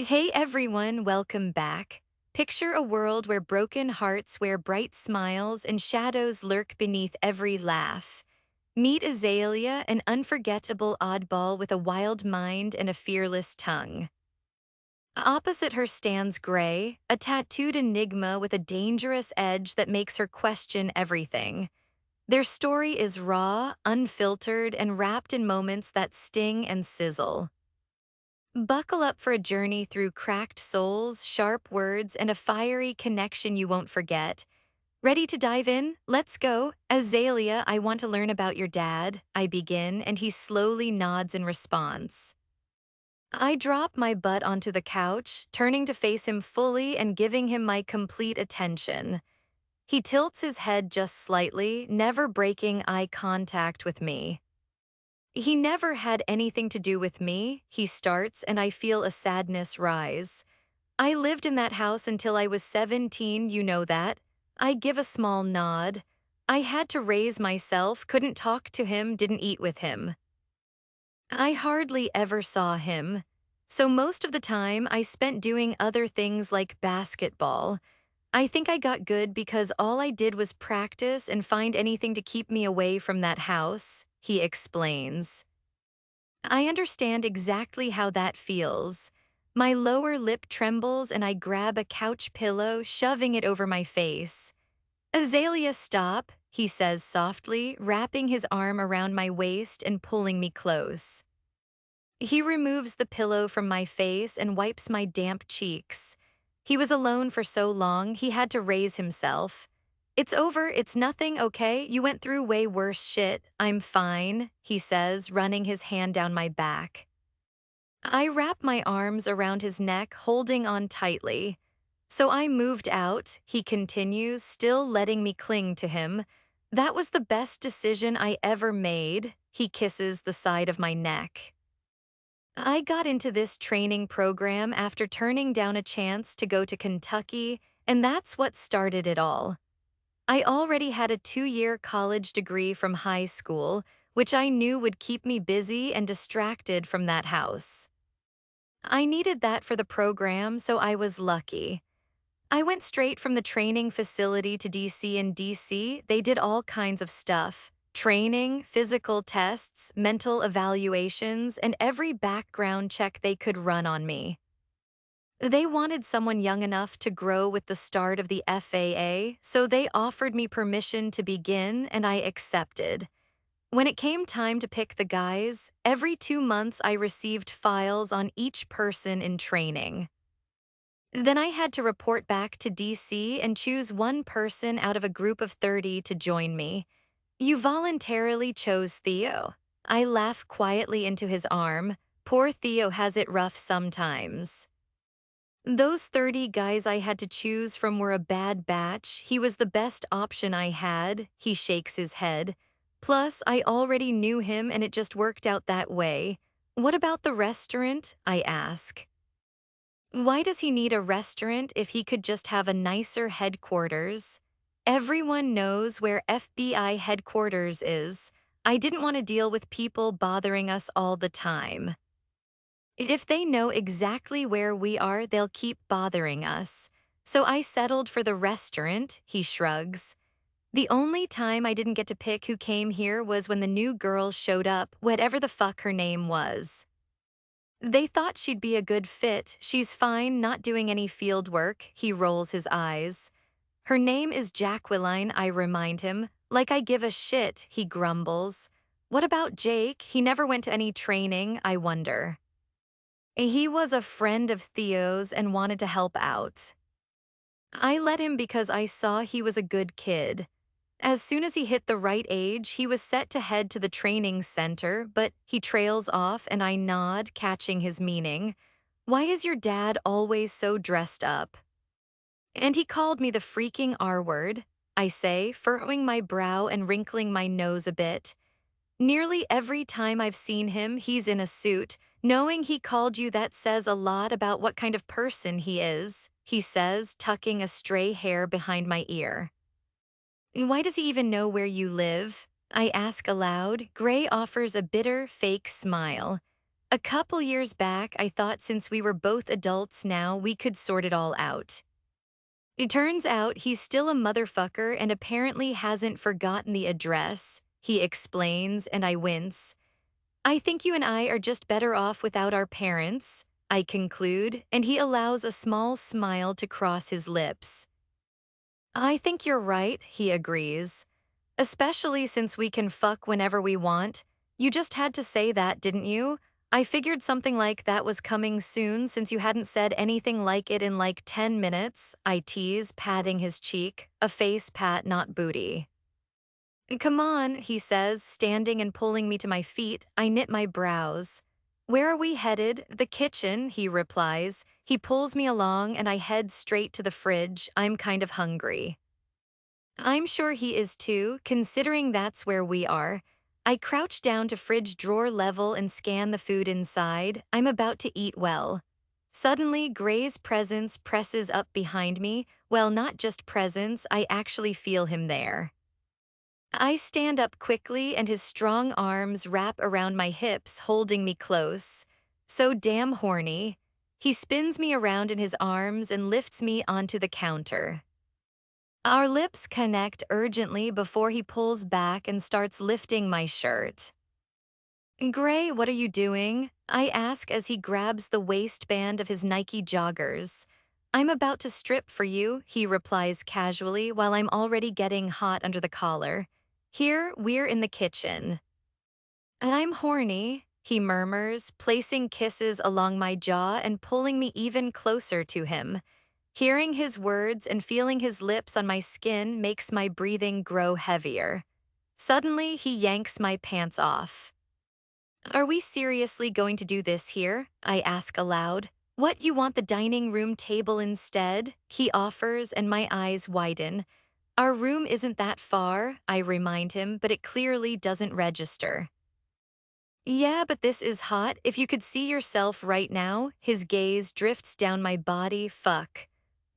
Hey everyone, welcome back. Picture a world where broken hearts wear bright smiles and shadows lurk beneath every laugh. Meet Azalea, an unforgettable oddball with a wild mind and a fearless tongue. Opposite her stands Gray, a tattooed enigma with a dangerous edge that makes her question everything. Their story is raw, unfiltered, and wrapped in moments that sting and sizzle. Buckle up for a journey through cracked souls, sharp words, and a fiery connection you won't forget. Ready to dive in? Let's go. Azalea, I want to learn about your dad, I begin, and he slowly nods in response. I drop my butt onto the couch, turning to face him fully and giving him my complete attention. He tilts his head just slightly, never breaking eye contact with me. He never had anything to do with me, he starts, and I feel a sadness rise. I lived in that house until I was 17, you know that. I give a small nod. I had to raise myself, couldn't talk to him, didn't eat with him. I hardly ever saw him. So most of the time, I spent doing other things like basketball. I think I got good because all I did was practice and find anything to keep me away from that house, he explains. I understand exactly how that feels. My lower lip trembles and I grab a couch pillow, shoving it over my face. Azalea, stop, he says softly, wrapping his arm around my waist and pulling me close. He removes the pillow from my face and wipes my damp cheeks. He was alone for so long, he had to raise himself. It's over, it's nothing, okay? You went through way worse shit. I'm fine, he says, running his hand down my back. I wrap my arms around his neck, holding on tightly. So I moved out, he continues, still letting me cling to him. That was the best decision I ever made, he kisses the side of my neck. I got into this training program after turning down a chance to go to Kentucky, and that's what started it all. I already had a 2-year college degree from high school, which I knew would keep me busy and distracted from that house. I needed that for the program, so I was lucky. I went straight from the training facility to DC. In DC, they did all kinds of stuff. Training, physical tests, mental evaluations, and every background check they could run on me. They wanted someone young enough to grow with the start of the FAA, so they offered me permission to begin, and I accepted. When it came time to pick the guys, every 2 months I received files on each person in training. Then I had to report back to DC and choose one person out of a group of 30 to join me. You voluntarily chose Theo. I laugh quietly into his arm. Poor Theo has it rough sometimes. Those 30 guys I had to choose from were a bad batch. He was the best option I had, he shakes his head. Plus, I already knew him and it just worked out that way. What about the restaurant? I ask. Why does he need a restaurant if he could just have a nicer headquarters? Everyone knows where FBI headquarters is. I didn't want to deal with people bothering us all the time. If they know exactly where we are, they'll keep bothering us. So I settled for the restaurant, he shrugs. The only time I didn't get to pick who came here was when the new girl showed up, whatever the fuck her name was. They thought she'd be a good fit. She's fine, not doing any field work, he rolls his eyes. Her name is Jacqueline, I remind him. Like I give a shit, he grumbles. What about Jake? He never went to any training, I wonder. He was a friend of Theo's and wanted to help out. I let him because I saw he was a good kid. As soon as he hit the right age, he was set to head to the training center, but he trails off and I nod, catching his meaning. Why is your dad always so dressed up? And he called me the freaking R word, I say, furrowing my brow and wrinkling my nose a bit. Nearly every time I've seen him, he's in a suit. Knowing he called you that says a lot about what kind of person he is, he says, tucking a stray hair behind my ear. Why does he even know where you live? I ask aloud. Gray offers a bitter, fake smile. A couple years back, I thought since we were both adults now, we could sort it all out. It turns out he's still a motherfucker and apparently hasn't forgotten the address, he explains, and I wince. I think you and I are just better off without our parents, I conclude, and he allows a small smile to cross his lips. I think you're right, he agrees. Especially since we can fuck whenever we want. You just had to say that, didn't you? I figured something like that was coming soon since you hadn't said anything like it in like 10 minutes, I tease, patting his cheek, a face pat, not booty. Come on, he says, standing and pulling me to my feet. I knit my brows. Where are we headed? The kitchen, he replies. He pulls me along and I head straight to the fridge. I'm kind of hungry. I'm sure he is too, considering that's where we are. I crouch down to fridge drawer level and scan the food inside. I'm about to eat well. Suddenly, Gray's presence presses up behind me. Well, not just presence, I actually feel him there. I stand up quickly and his strong arms wrap around my hips, holding me close. So damn horny. He spins me around in his arms and lifts me onto the counter. Our lips connect urgently before he pulls back and starts lifting my shirt. Gray, what are you doing? I ask as he grabs the waistband of his Nike joggers. I'm about to strip for you, he replies casually while I'm already getting hot under the collar. Here, we're in the kitchen. I'm horny, he murmurs, placing kisses along my jaw and pulling me even closer to him. Hearing his words and feeling his lips on my skin makes my breathing grow heavier. Suddenly, he yanks my pants off. Are we seriously going to do this here? I ask aloud. What, you want the dining room table instead? He offers, and my eyes widen. Our room isn't that far, I remind him, but it clearly doesn't register. Yeah, but this is hot. If you could see yourself right now, his gaze drifts down my body. Fuck.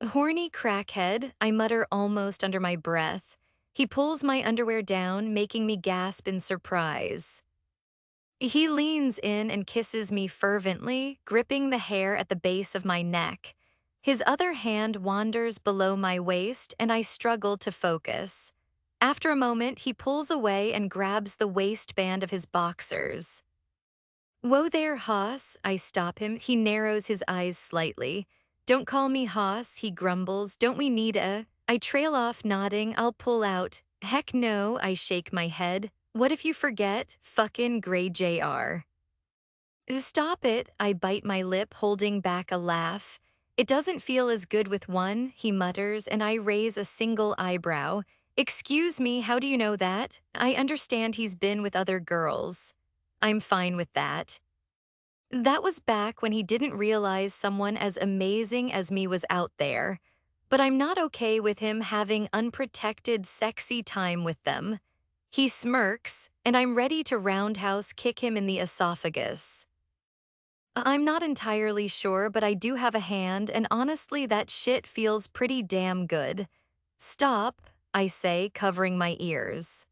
Horny crackhead, I mutter almost under my breath. He pulls my underwear down, making me gasp in surprise. He leans in and kisses me fervently, gripping the hair at the base of my neck. His other hand wanders below my waist, and I struggle to focus. After a moment, he pulls away and grabs the waistband of his boxers. Whoa there, Haas, I stop him. He narrows his eyes slightly. Don't call me Haas, he grumbles. Don't we need a... I trail off, nodding. I'll pull out. Heck no, I shake my head. What if you forget? Fucking Gray JR. Stop it, I bite my lip, holding back a laugh. It doesn't feel as good with one, he mutters, and I raise a single eyebrow. Excuse me, how do you know that? I understand he's been with other girls. I'm fine with that. That was back when he didn't realize someone as amazing as me was out there. But I'm not okay with him having unprotected, sexy time with them. He smirks, and I'm ready to roundhouse kick him in the esophagus. I'm not entirely sure, but I do have a hand, and honestly, that shit feels pretty damn good. Stop, I say, covering my ears.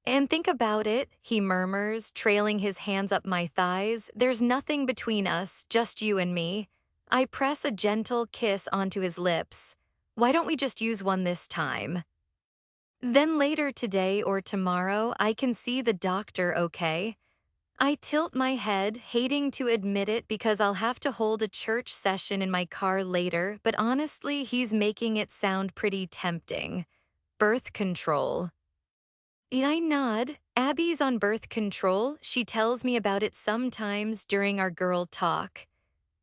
And think about it, he murmurs, trailing his hands up my thighs. There's nothing between us, just you and me. I press a gentle kiss onto his lips. Why don't we just use one this time? Then later today or tomorrow, I can see the doctor, okay? I tilt my head, hating to admit it because I'll have to hold a church session in my car later, but honestly, he's making it sound pretty tempting. Birth control. I nod. Abby's on birth control. She tells me about it sometimes during our girl talk.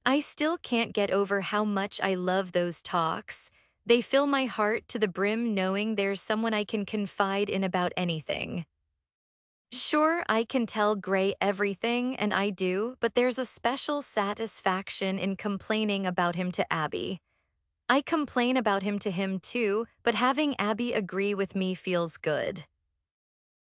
I still can't get over how much I love those talks. They fill my heart to the brim knowing there's someone I can confide in about anything. Sure, I can tell Gray everything, and I do, but there's a special satisfaction in complaining about him to Abby. I complain about him to him too, but having Abby agree with me feels good.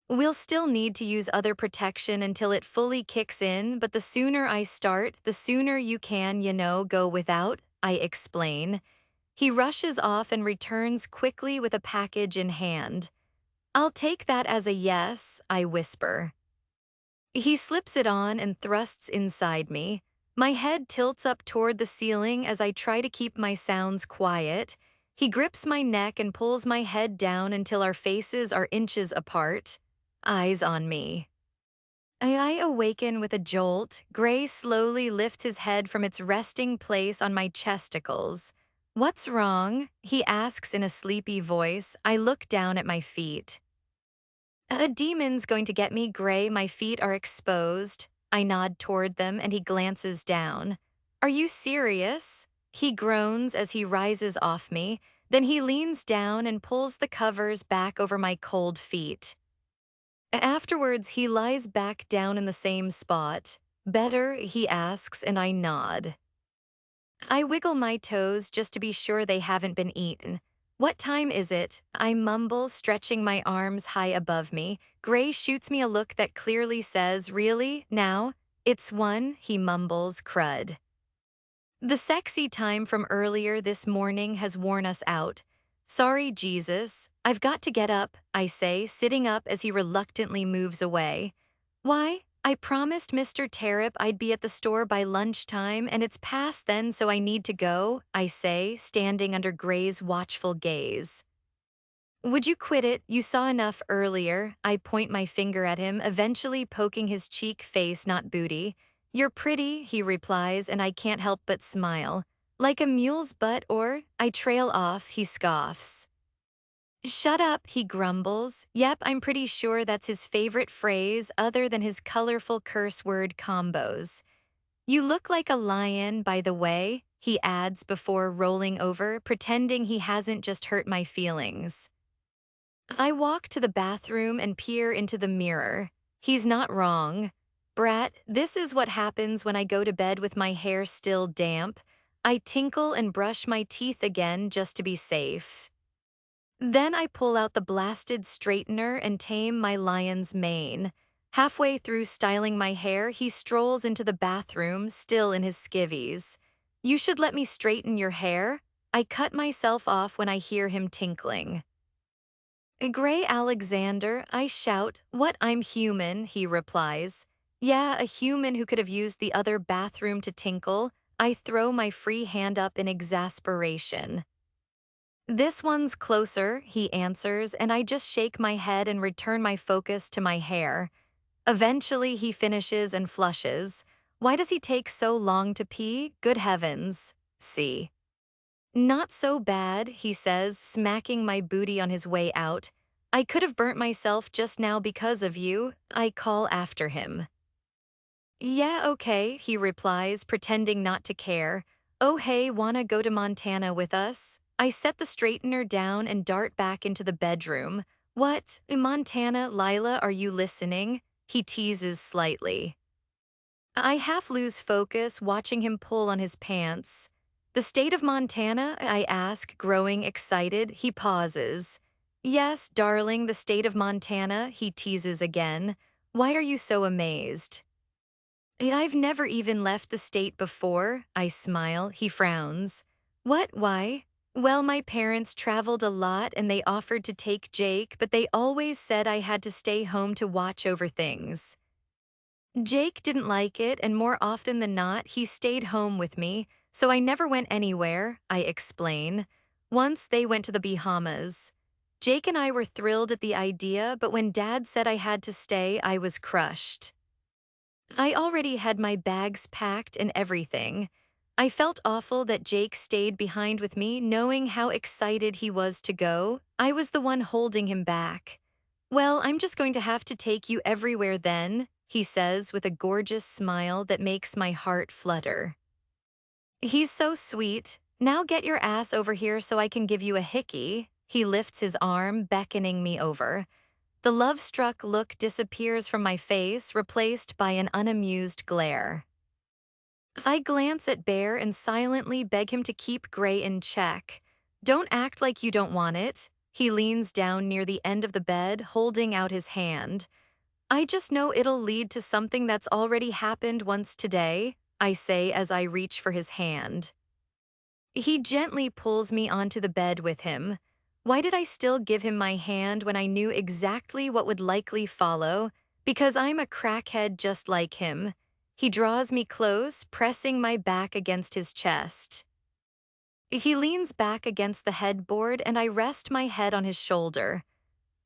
We'll still need to use other protection until it fully kicks in, but the sooner I start, the sooner you can, go without, I explain. He rushes off and returns quickly with a package in hand. I'll take that as a yes, I whisper. He slips it on and thrusts inside me. My head tilts up toward the ceiling as I try to keep my sounds quiet. He grips my neck and pulls my head down until our faces are inches apart. Eyes on me. I awaken with a jolt. Gray slowly lifts his head from its resting place on my chesticles. "What's wrong?" he asks in a sleepy voice. I look down at my feet. "A demon's going to get me, Gray. My feet are exposed." I nod toward them and he glances down. "Are you serious?" He groans as he rises off me. Then he leans down and pulls the covers back over my cold feet. Afterwards, he lies back down in the same spot. "Better?" he asks, and I nod. I wiggle my toes just to be sure they haven't been eaten. "What time is it?" I mumble, stretching my arms high above me. Gray shoots me a look that clearly says, "Really? Now?" "It's 1," he mumbles, crud. The sexy time from earlier this morning has worn us out. "Sorry, Jesus. I've got to get up," I say, sitting up as he reluctantly moves away. "Why?" "I promised Mr. Tarrip I'd be at the store by lunchtime, and it's past then, so I need to go," I say, standing under Gray's watchful gaze. "Would you quit it? You saw enough earlier." I point my finger at him, eventually poking his cheek face, not booty. "You're pretty," he replies, and I can't help but smile. "Like a mule's butt or?" I trail off, he scoffs. "Shut up," he grumbles. Yep, I'm pretty sure that's his favorite phrase other than his colorful curse word combos. "You look like a lion, by the way," he adds before rolling over, pretending he hasn't just hurt my feelings. I walk to the bathroom and peer into the mirror. He's not wrong. "Brat, this is what happens when I go to bed with my hair still damp." I tinkle and brush my teeth again just to be safe. Then I pull out the blasted straightener and tame my lion's mane. Halfway through styling my hair, he strolls into the bathroom, still in his skivvies. "You should let me straighten your hair." I cut myself off when I hear him tinkling. "Gray Alexander," I shout. "What? I'm human," he replies. "Yeah, a human who could have used the other bathroom to tinkle." I throw my free hand up in exasperation. "This one's closer," he answers, and I just shake my head and return my focus to my hair. Eventually, he finishes and flushes. Why does he take so long to pee? Good heavens. See. "Not so bad," he says, smacking my booty on his way out. "I could have burnt myself just now because of you." I call after him. "Yeah, okay," he replies, pretending not to care. "Oh hey, wanna go to Montana with us?" I set the straightener down and dart back into the bedroom. "What? Montana, Lila, are you listening?" He teases slightly. I half lose focus, watching him pull on his pants. "The state of Montana?" I ask, growing excited. He pauses. "Yes, darling, the state of Montana," he teases again. "Why are you so amazed?" "I've never even left the state before." I smile. He frowns. "What? Why?" "Well, my parents traveled a lot and they offered to take Jake, but they always said I had to stay home to watch over things. Jake didn't like it, and more often than not, he stayed home with me, so I never went anywhere," I explain. "Once they went to the Bahamas. Jake and I were thrilled at the idea, but when Dad said I had to stay, I was crushed. I already had my bags packed and everything. I felt awful that Jake stayed behind with me, knowing how excited he was to go. I was the one holding him back. "Well, I'm just going to have to take you everywhere then," he says with a gorgeous smile that makes my heart flutter. He's so sweet. "Now get your ass over here so I can give you a hickey." He lifts his arm, beckoning me over. The love-struck look disappears from my face, replaced by an unamused glare. I glance at Bear and silently beg him to keep Gray in check. "Don't act like you don't want it." He leans down near the end of the bed, holding out his hand. "I just know it'll lead to something that's already happened once today," I say as I reach for his hand. He gently pulls me onto the bed with him. Why did I still give him my hand when I knew exactly what would likely follow? Because I'm a crackhead just like him. He draws me close, pressing my back against his chest. He leans back against the headboard and I rest my head on his shoulder.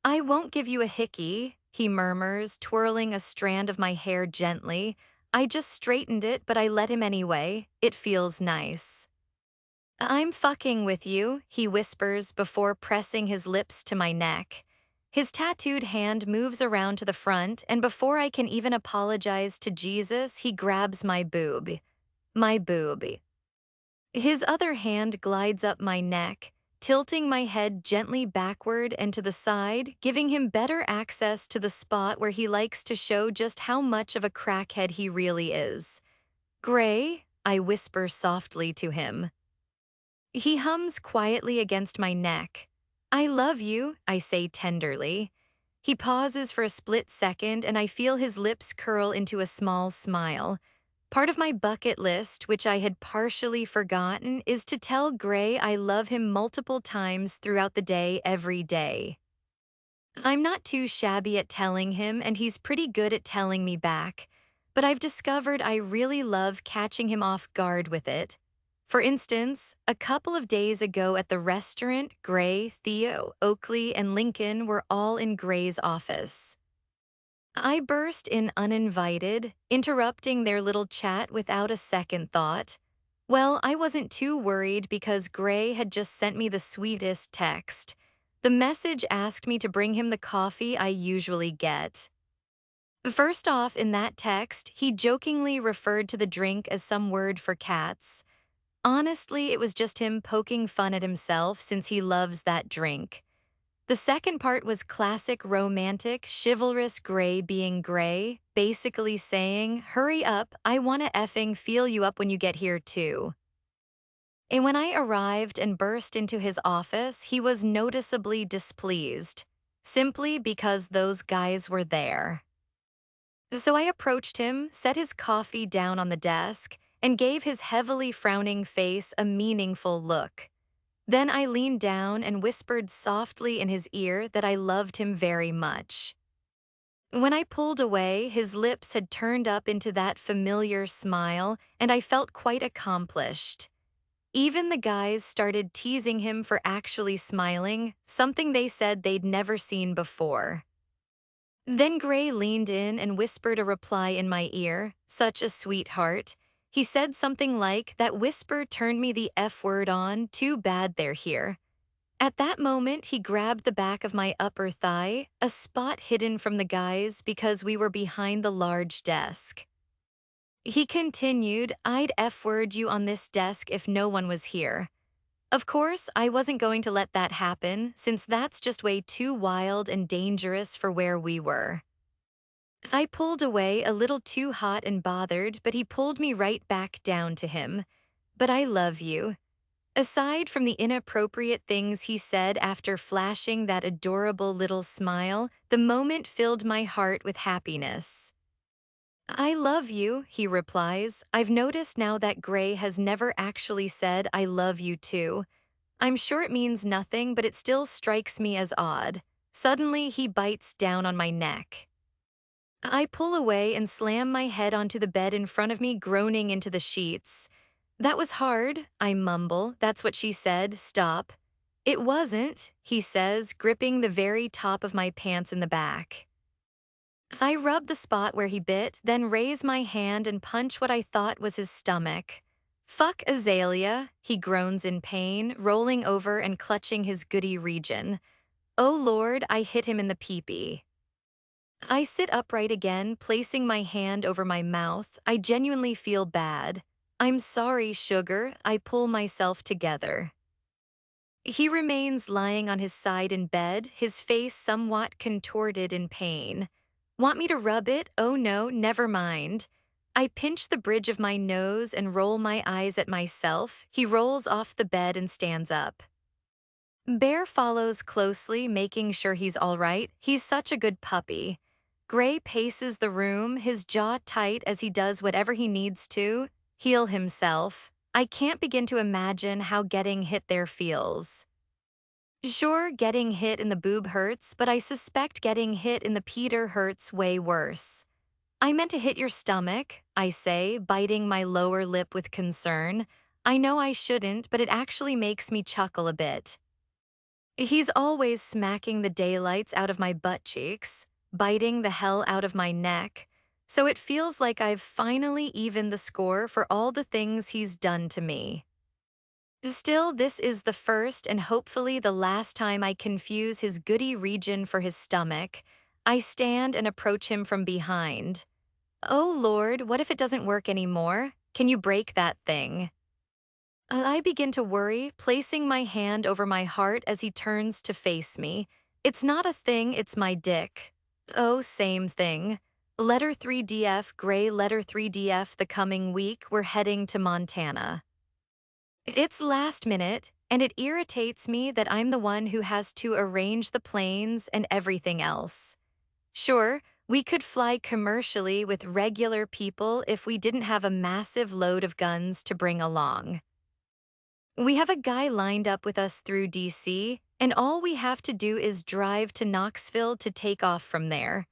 I won't give you a hickey, he murmurs, twirling a strand of my hair gently. I just straightened it, but I let him anyway. It feels nice. I'm fucking with you, he whispers before pressing his lips to my neck. His tattooed hand moves around to the front, and before I can even apologize to Jesus, he grabs my boob. My boob. His other hand glides up my neck, tilting my head gently backward and to the side, giving him better access to the spot where he likes to show just how much of a crackhead he really is. Gray, I whisper softly to him. He hums quietly against my neck. I love you, I say tenderly. He pauses for a split second and I feel his lips curl into a small smile. Part of my bucket list, which I had partially forgotten, is to tell Gray I love him multiple times throughout the day every day. I'm not too shabby at telling him, and he's pretty good at telling me back, but I've discovered I really love catching him off guard with it. For instance, a couple of days ago at the restaurant, Gray, Theo, Oakley, and Lincoln were all in Gray's office. I burst in uninvited, interrupting their little chat without a second thought. Well, I wasn't too worried because Gray had just sent me the sweetest text. The message asked me to bring him the coffee I usually get. First off, in that text, he jokingly referred to the drink as some word for cats. Honestly, it was just him poking fun at himself since he loves that drink. The second part was classic romantic, chivalrous Gray being Gray, basically saying, hurry up, I wanna effing feel you up when you get here too. And when I arrived and burst into his office, he was noticeably displeased, simply because those guys were there. So I approached him, set his coffee down on the desk, and gave his heavily frowning face a meaningful look. Then I leaned down and whispered softly in his ear that I loved him very much. When I pulled away, his lips had turned up into that familiar smile, and I felt quite accomplished. Even the guys started teasing him for actually smiling, something they said they'd never seen before. Then Gray leaned in and whispered a reply in my ear, such a sweetheart. He said something like, that whisper turned me the F word on, too bad they're here. At that moment, he grabbed the back of my upper thigh, a spot hidden from the guys because we were behind the large desk. He continued, I'd F-word you on this desk if no one was here. Of course, I wasn't going to let that happen, since that's just way too wild and dangerous for where we were. I pulled away a little too hot and bothered, but he pulled me right back down to him. But I love you. Aside from the inappropriate things he said after flashing that adorable little smile, the moment filled my heart with happiness. I love you, he replies. I've noticed now that Gray has never actually said I love you too. I'm sure it means nothing, but it still strikes me as odd. Suddenly, he bites down on my neck. I pull away and slam my head onto the bed in front of me, groaning into the sheets. That was hard, I mumble. That's what she said. Stop. It wasn't, he says, gripping the very top of my pants in the back. I rub the spot where he bit, then raise my hand and punch what I thought was his stomach. Fuck Azalea, he groans in pain, rolling over and clutching his goody region. Oh Lord, I hit him in the peepee. I sit upright again, placing my hand over my mouth. I genuinely feel bad. I'm sorry, sugar, I pull myself together. He remains lying on his side in bed, his face somewhat contorted in pain. Want me to rub it? Oh no, never mind. I pinch the bridge of my nose and roll my eyes at myself. He rolls off the bed and stands up. Bear follows closely, making sure he's all right. He's such a good puppy. Gray paces the room, his jaw tight as he does whatever he needs to heal himself. I can't begin to imagine how getting hit there feels. Sure, getting hit in the boob hurts, but I suspect getting hit in the Peter hurts way worse. I meant to hit your stomach, I say, biting my lower lip with concern. I know I shouldn't, but it actually makes me chuckle a bit. He's always smacking the daylights out of my butt cheeks, biting the hell out of my neck, so it feels like I've finally evened the score for all the things he's done to me. Still, this is the first and hopefully the last time I confuse his goody region for his stomach. I stand and approach him from behind. Oh Lord, what if it doesn't work anymore? Can you break that thing? I begin to worry, placing my hand over my heart as he turns to face me. It's not a thing, it's my dick. Oh, same thing. Letter 3DF, gray letter 3DF the coming week, we're heading to Montana. It's last minute, and it irritates me that I'm the one who has to arrange the planes and everything else. Sure, we could fly commercially with regular people if we didn't have a massive load of guns to bring along. We have a guy lined up with us through DC, and all we have to do is drive to Knoxville to take off from there.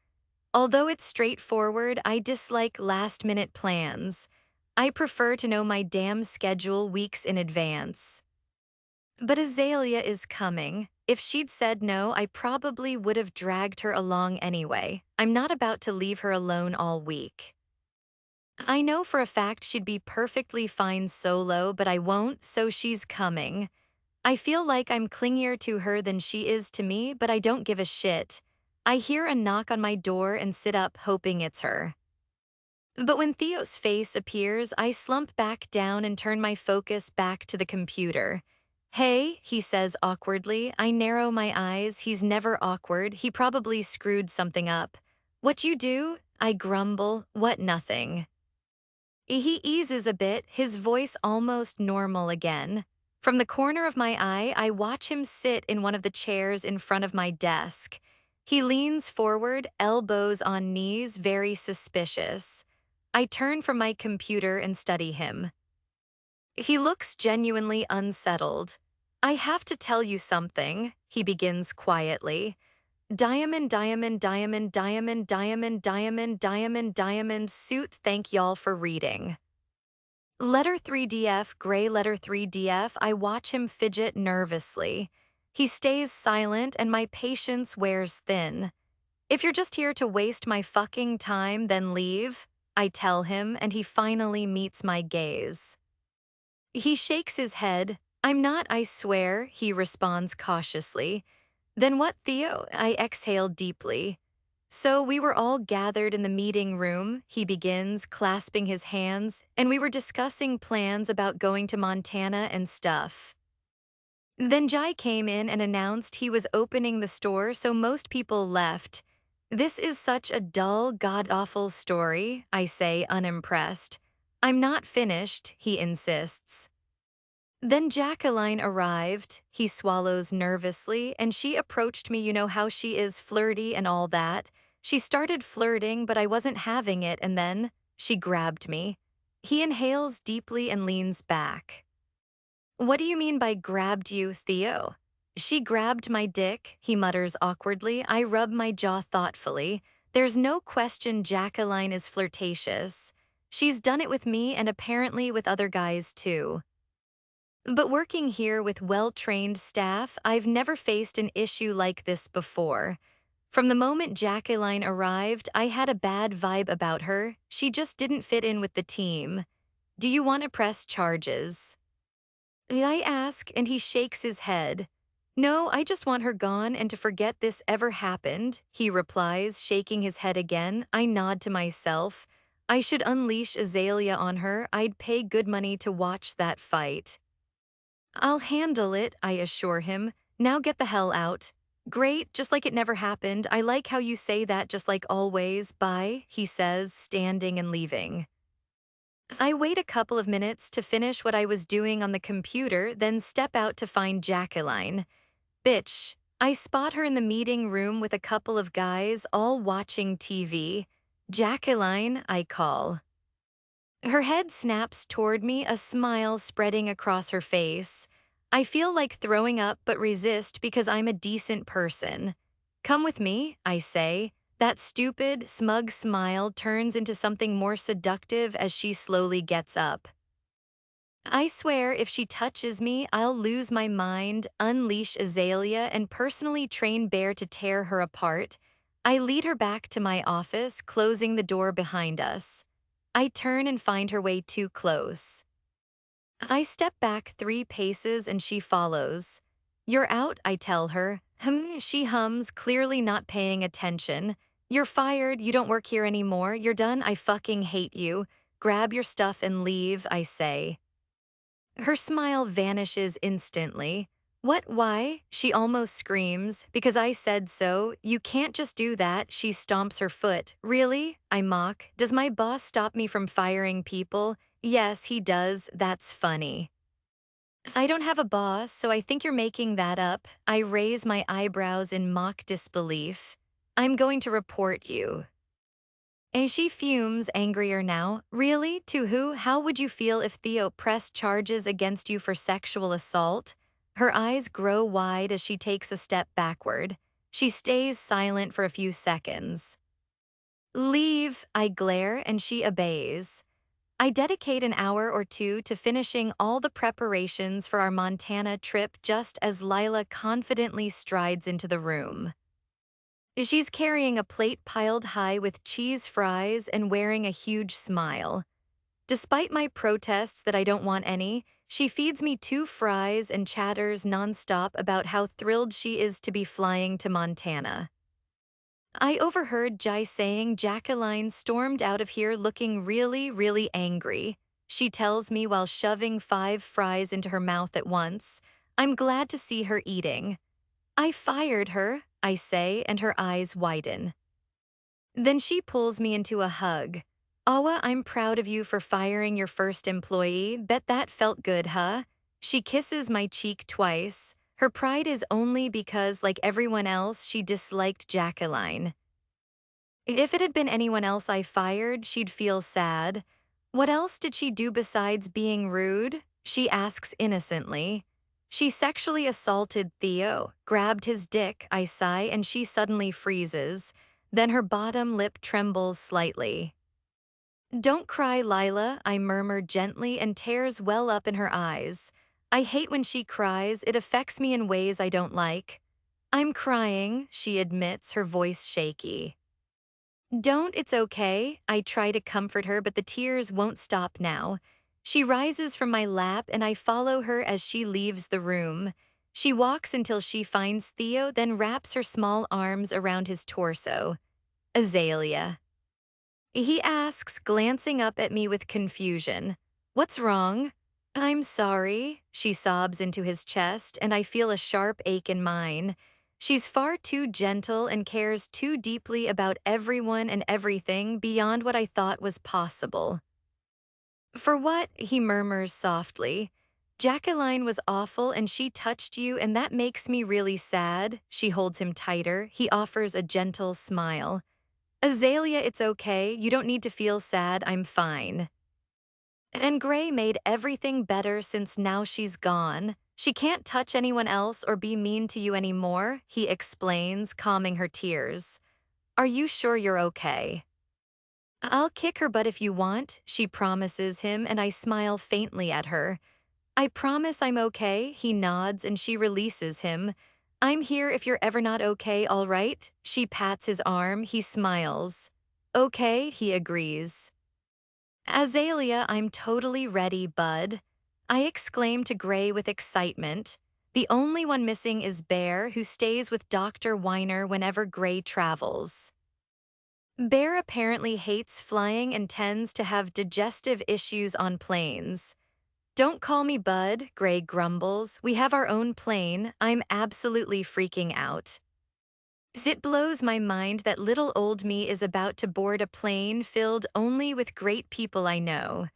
Although it's straightforward, I dislike last-minute plans. I prefer to know my damn schedule weeks in advance. But Azalea is coming. If she'd said no, I probably would have dragged her along anyway. I'm not about to leave her alone all week. I know for a fact she'd be perfectly fine solo, but I won't, so she's coming. I feel like I'm clingier to her than she is to me, but I don't give a shit. I hear a knock on my door and sit up, hoping it's her. But when Theo's face appears, I slump back down and turn my focus back to the computer. Hey, he says awkwardly. I narrow my eyes. He's never awkward. He probably screwed something up. What you do? I grumble. What, nothing. He eases a bit, his voice almost normal again. From the corner of my eye, I watch him sit in one of the chairs in front of my desk. He leans forward, elbows on knees, very suspicious. I turn from my computer and study him. He looks genuinely unsettled. I have to tell you something, he begins quietly. Diamond, diamond, diamond, diamond, diamond, diamond, diamond, diamond suit. Thank y'all for reading. Letter 3DF, gray letter 3DF, I watch him fidget nervously. He stays silent and my patience wears thin. If you're just here to waste my fucking time, then leave, I tell him, and he finally meets my gaze. He shakes his head. I'm not, I swear, he responds cautiously. Then what, Theo? I exhale deeply. So we were all gathered in the meeting room, he begins, clasping his hands, and we were discussing plans about going to Montana and stuff. Then Jai came in and announced he was opening the store, so most people left. This is such a dull, god-awful story, I say, unimpressed. I'm not finished, he insists. Then Jacqueline arrived, he swallows nervously, and she approached me. You know how she is, flirty and all that. She started flirting, but I wasn't having it, and then she grabbed me. He inhales deeply and leans back. What do you mean by grabbed you, Theo? She grabbed my dick, he mutters awkwardly. I rub my jaw thoughtfully. There's no question Jacqueline is flirtatious. She's done it with me and apparently with other guys too. But working here with well-trained staff, I've never faced an issue like this before. From the moment Jacqueline arrived, I had a bad vibe about her. She just didn't fit in with the team. Do you want to press charges? I ask, and he shakes his head. No, I just want her gone and to forget this ever happened, he replies, shaking his head again. I nod to myself. I should unleash Azalea on her. I'd pay good money to watch that fight. I'll handle it, I assure him. Now get the hell out. Great, just like it never happened. I like how you say that, just like always. Bye, he says, standing and leaving. I wait a couple of minutes to finish what I was doing on the computer, then step out to find Jacqueline. Bitch. I spot her in the meeting room with a couple of guys, all watching TV. Jacqueline, I call. Her head snaps toward me, a smile spreading across her face. I feel like throwing up but resist because I'm a decent person. Come with me, I say. That stupid, smug smile turns into something more seductive as she slowly gets up. I swear if she touches me, I'll lose my mind, unleash Azalea, and personally train Bear to tear her apart. I lead her back to my office, closing the door behind us. I turn and find her way too close. I step back 3 paces and she follows. You're out, I tell her. She hums, clearly not paying attention. You're fired, you don't work here anymore, you're done, I fucking hate you. Grab your stuff and leave, I say. Her smile vanishes instantly. What, why? She almost screams. Because I said so. You can't just do that. She stomps her foot. Really? I mock. Does my boss stop me from firing people? Yes, he does. That's funny. I don't have a boss, so I think you're making that up. I raise my eyebrows in mock disbelief. I'm going to report you. And she fumes, angrier now. Really? To who? How would you feel if Theo pressed charges against you for sexual assault? Her eyes grow wide as she takes a step backward. She stays silent for a few seconds. Leave, I glare, and she obeys. I dedicate an hour or two to finishing all the preparations for our Montana trip just as Lila confidently strides into the room. She's carrying a plate piled high with cheese fries and wearing a huge smile. Despite my protests that I don't want any, she feeds me 2 fries and chatters nonstop about how thrilled she is to be flying to Montana. I overheard Jai saying Jacqueline stormed out of here looking really, really angry. She tells me while shoving 5 fries into her mouth at once. I'm glad to see her eating. I fired her, I say, and her eyes widen. Then she pulls me into a hug. Awa, I'm proud of you for firing your first employee. Bet that felt good, huh? She kisses my cheek twice. Her pride is only because, like everyone else, she disliked Jacqueline. If it had been anyone else I fired, she'd feel sad. What else did she do besides being rude? She asks innocently. She sexually assaulted Theo, grabbed his dick, I sigh, and she suddenly freezes. Then her bottom lip trembles slightly. Don't cry, Lila, I murmur gently, and tears well up in her eyes. I hate when she cries, it affects me in ways I don't like. I'm crying, she admits, her voice shaky. Don't, it's okay. I try to comfort her, but the tears won't stop now. She rises from my lap and I follow her as she leaves the room. She walks until she finds Theo, then wraps her small arms around his torso. Azalea. He asks, glancing up at me with confusion. What's wrong? I'm sorry, she sobs into his chest, and I feel a sharp ache in mine. She's far too gentle and cares too deeply about everyone and everything beyond what I thought was possible. For what? He murmurs softly. Jacqueline was awful and she touched you, and that makes me really sad. She holds him tighter. He offers a gentle smile. Azalea, it's okay. You don't need to feel sad. I'm fine. And Gray made everything better since now she's gone. She can't touch anyone else or be mean to you anymore, he explains, calming her tears. Are you sure you're okay? I'll kick her butt if you want, she promises him, and I smile faintly at her. I promise I'm okay, he nods, and she releases him. I'm here if you're ever not okay, all right? She pats his arm, he smiles. Okay, he agrees. Azalea, I'm totally ready, bud. I exclaim to Gray with excitement. The only one missing is Bear, who stays with Dr. Weiner whenever Gray travels. Bear apparently hates flying and tends to have digestive issues on planes. Don't call me Bud, Gray grumbles. We have our own plane. I'm absolutely freaking out. It blows my mind that little old me is about to board a plane filled only with great people I know.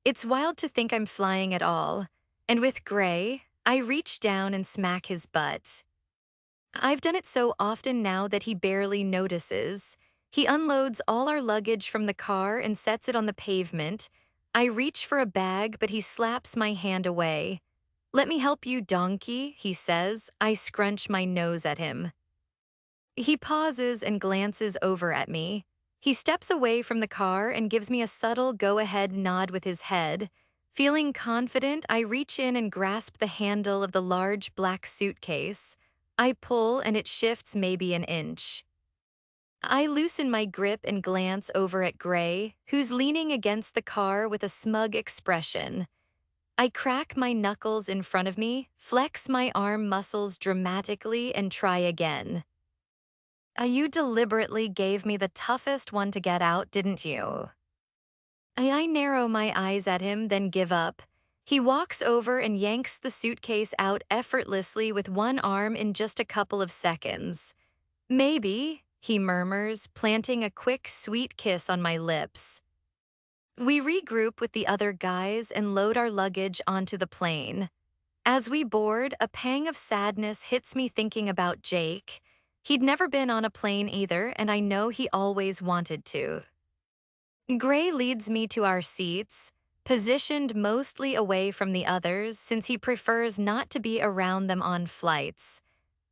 It's wild to think I'm flying at all. And with Gray, I reach down and smack his butt. I've done it so often now that he barely notices. He unloads all our luggage from the car and sets it on the pavement. I reach for a bag, but he slaps my hand away. "Let me help you, donkey," he says. I scrunch my nose at him. He pauses and glances over at me. He steps away from the car and gives me a subtle go-ahead nod with his head. Feeling confident, I reach in and grasp the handle of the large black suitcase. I pull and it shifts maybe an inch. I loosen my grip and glance over at Gray, who's leaning against the car with a smug expression. I crack my knuckles in front of me, flex my arm muscles dramatically, and try again. You deliberately gave me the toughest one to get out, didn't you? I narrow my eyes at him, then give up. He walks over and yanks the suitcase out effortlessly with one arm in just a couple of seconds. Maybe, he murmurs, planting a quick, sweet kiss on my lips. We regroup with the other guys and load our luggage onto the plane. As we board, a pang of sadness hits me thinking about Jake. He'd never been on a plane either, and I know he always wanted to. Gray leads me to our seats, positioned mostly away from the others since he prefers not to be around them on flights.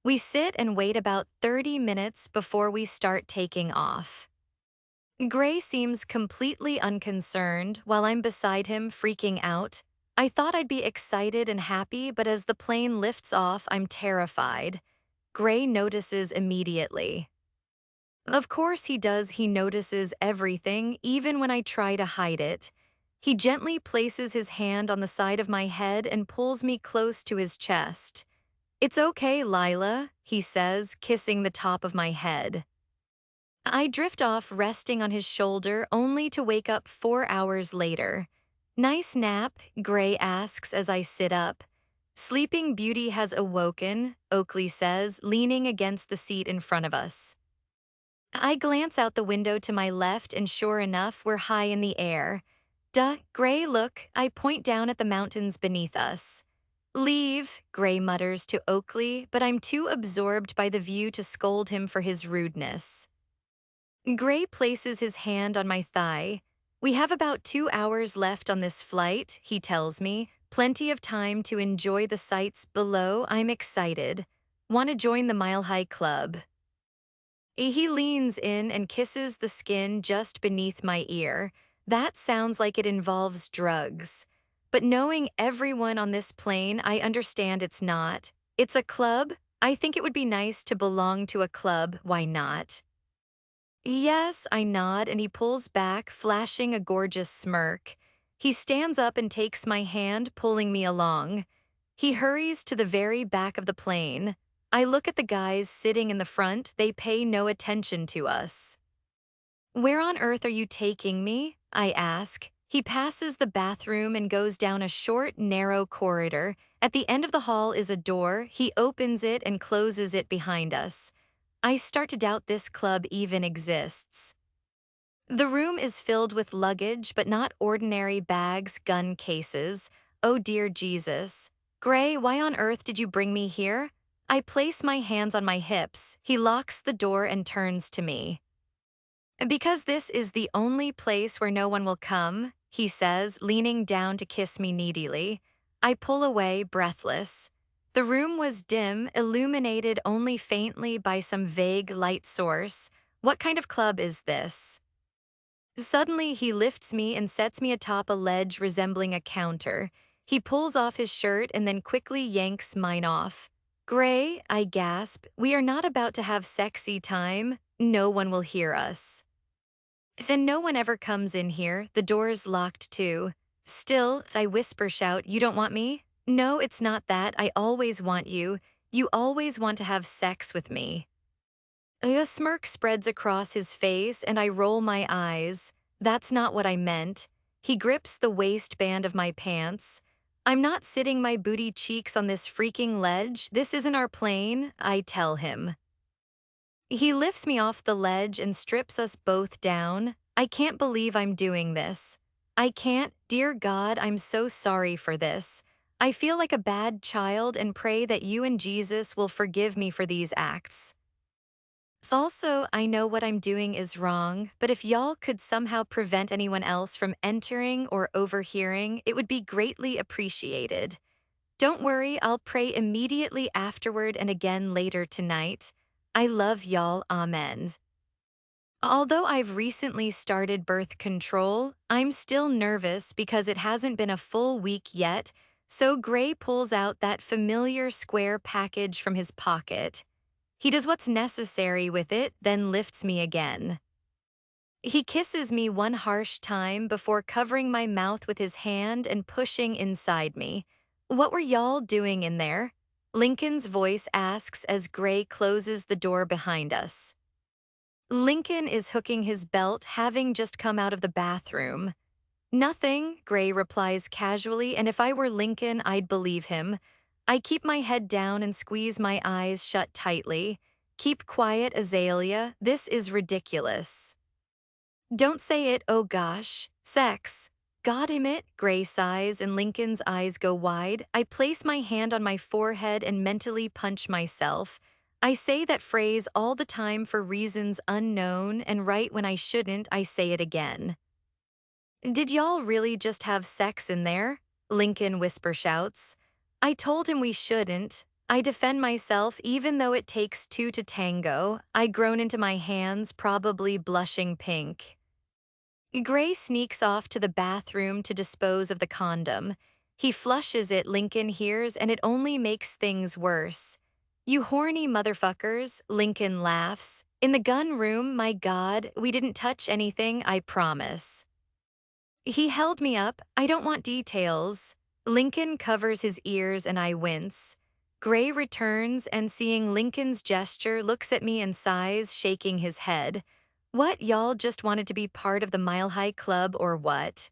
We sit and wait about 30 minutes before we start taking off. Gray seems completely unconcerned while I'm beside him freaking out. I thought I'd be excited and happy, but as the plane lifts off, I'm terrified. Gray notices immediately. Of course he does, he notices everything, even when I try to hide it. He gently places his hand on the side of my head and pulls me close to his chest. "It's okay, Lila," he says, kissing the top of my head. I drift off resting on his shoulder only to wake up 4 hours later. "Nice nap?" Gray asks as I sit up. "Sleeping Beauty has awoken," Oakley says, leaning against the seat in front of us. I glance out the window to my left and sure enough, we're high in the air. "Duh, Gray, look," I point down at the mountains beneath us. "Leave," Gray mutters to Oakley, but I'm too absorbed by the view to scold him for his rudeness. Gray places his hand on my thigh. "We have about 2 hours left on this flight," he tells me. "Plenty of time to enjoy the sights below. I'm excited. Want to join the Mile High Club?" He leans in and kisses the skin just beneath my ear. That sounds like it involves drugs. But knowing everyone on this plane, I understand it's not. It's a club. I think it would be nice to belong to a club. Why not? "Yes," I nod, and he pulls back, flashing a gorgeous smirk. He stands up and takes my hand, pulling me along. He hurries to the very back of the plane. I look at the guys sitting in the front. They pay no attention to us. "Where on earth are you taking me?" I ask. He passes the bathroom and goes down a short, narrow corridor. At the end of the hall is a door. He opens it and closes it behind us. I start to doubt this club even exists. The room is filled with luggage, but not ordinary bags, gun cases. Oh dear Jesus. "Gray, why on earth did you bring me here?" I place my hands on my hips. He locks the door and turns to me. "Because this is the only place where no one will come," he says, leaning down to kiss me needily. I pull away, breathless. The room was dim, illuminated only faintly by some vague light source. What kind of club is this? Suddenly, he lifts me and sets me atop a ledge resembling a counter. He pulls off his shirt and then quickly yanks mine off. "Gray," I gasp, "we are not about to have sexy time. No one will hear us." And no one ever comes in here. The door's locked too. "Still," I whisper shout, "you don't want me?" "No, it's not that. I always want you. You always want to have sex with me." A smirk spreads across his face and I roll my eyes. "That's not what I meant." He grips the waistband of my pants. "I'm not sitting my booty cheeks on this freaking ledge. This isn't our plane," I tell him. He lifts me off the ledge and strips us both down. I can't believe I'm doing this. I can't. Dear God, I'm so sorry for this. I feel like a bad child and pray that you and Jesus will forgive me for these acts. Also, I know what I'm doing is wrong, but if y'all could somehow prevent anyone else from entering or overhearing, it would be greatly appreciated. Don't worry, I'll pray immediately afterward and again later tonight. I love y'all, amen. Although I've recently started birth control, I'm still nervous because it hasn't been a full week yet, so Gray pulls out that familiar square package from his pocket. He does what's necessary with it, then lifts me again. He kisses me one harsh time before covering my mouth with his hand and pushing inside me. What were y'all doing in there? Lincoln's voice asks as Gray closes the door behind us. Lincoln is hooking his belt, having just come out of the bathroom. Nothing, Gray replies casually, and if I were Lincoln, I'd believe him. I keep my head down and squeeze my eyes shut tightly. Keep quiet, Azalea. This is ridiculous. Don't say it, oh gosh. Sex. Got him it, Gray sighs and Lincoln's eyes go wide. I place my hand on my forehead and mentally punch myself. I say that phrase all the time for reasons unknown, and right when I shouldn't, I say it again. Did y'all really just have sex in there? Lincoln whisper shouts. I told him we shouldn't. I defend myself even though it takes two to tango. I groan into my hands, probably blushing pink. Gray sneaks off to the bathroom to dispose of the condom. He flushes it, Lincoln hears, and it only makes things worse. You horny motherfuckers, Lincoln laughs. In the gun room, my God, we didn't touch anything, I promise. He held me up. I don't want details. Lincoln covers his ears and I wince. Gray returns and seeing Lincoln's gesture looks at me and sighs, shaking his head. What, y'all just wanted to be part of the Mile High Club or what?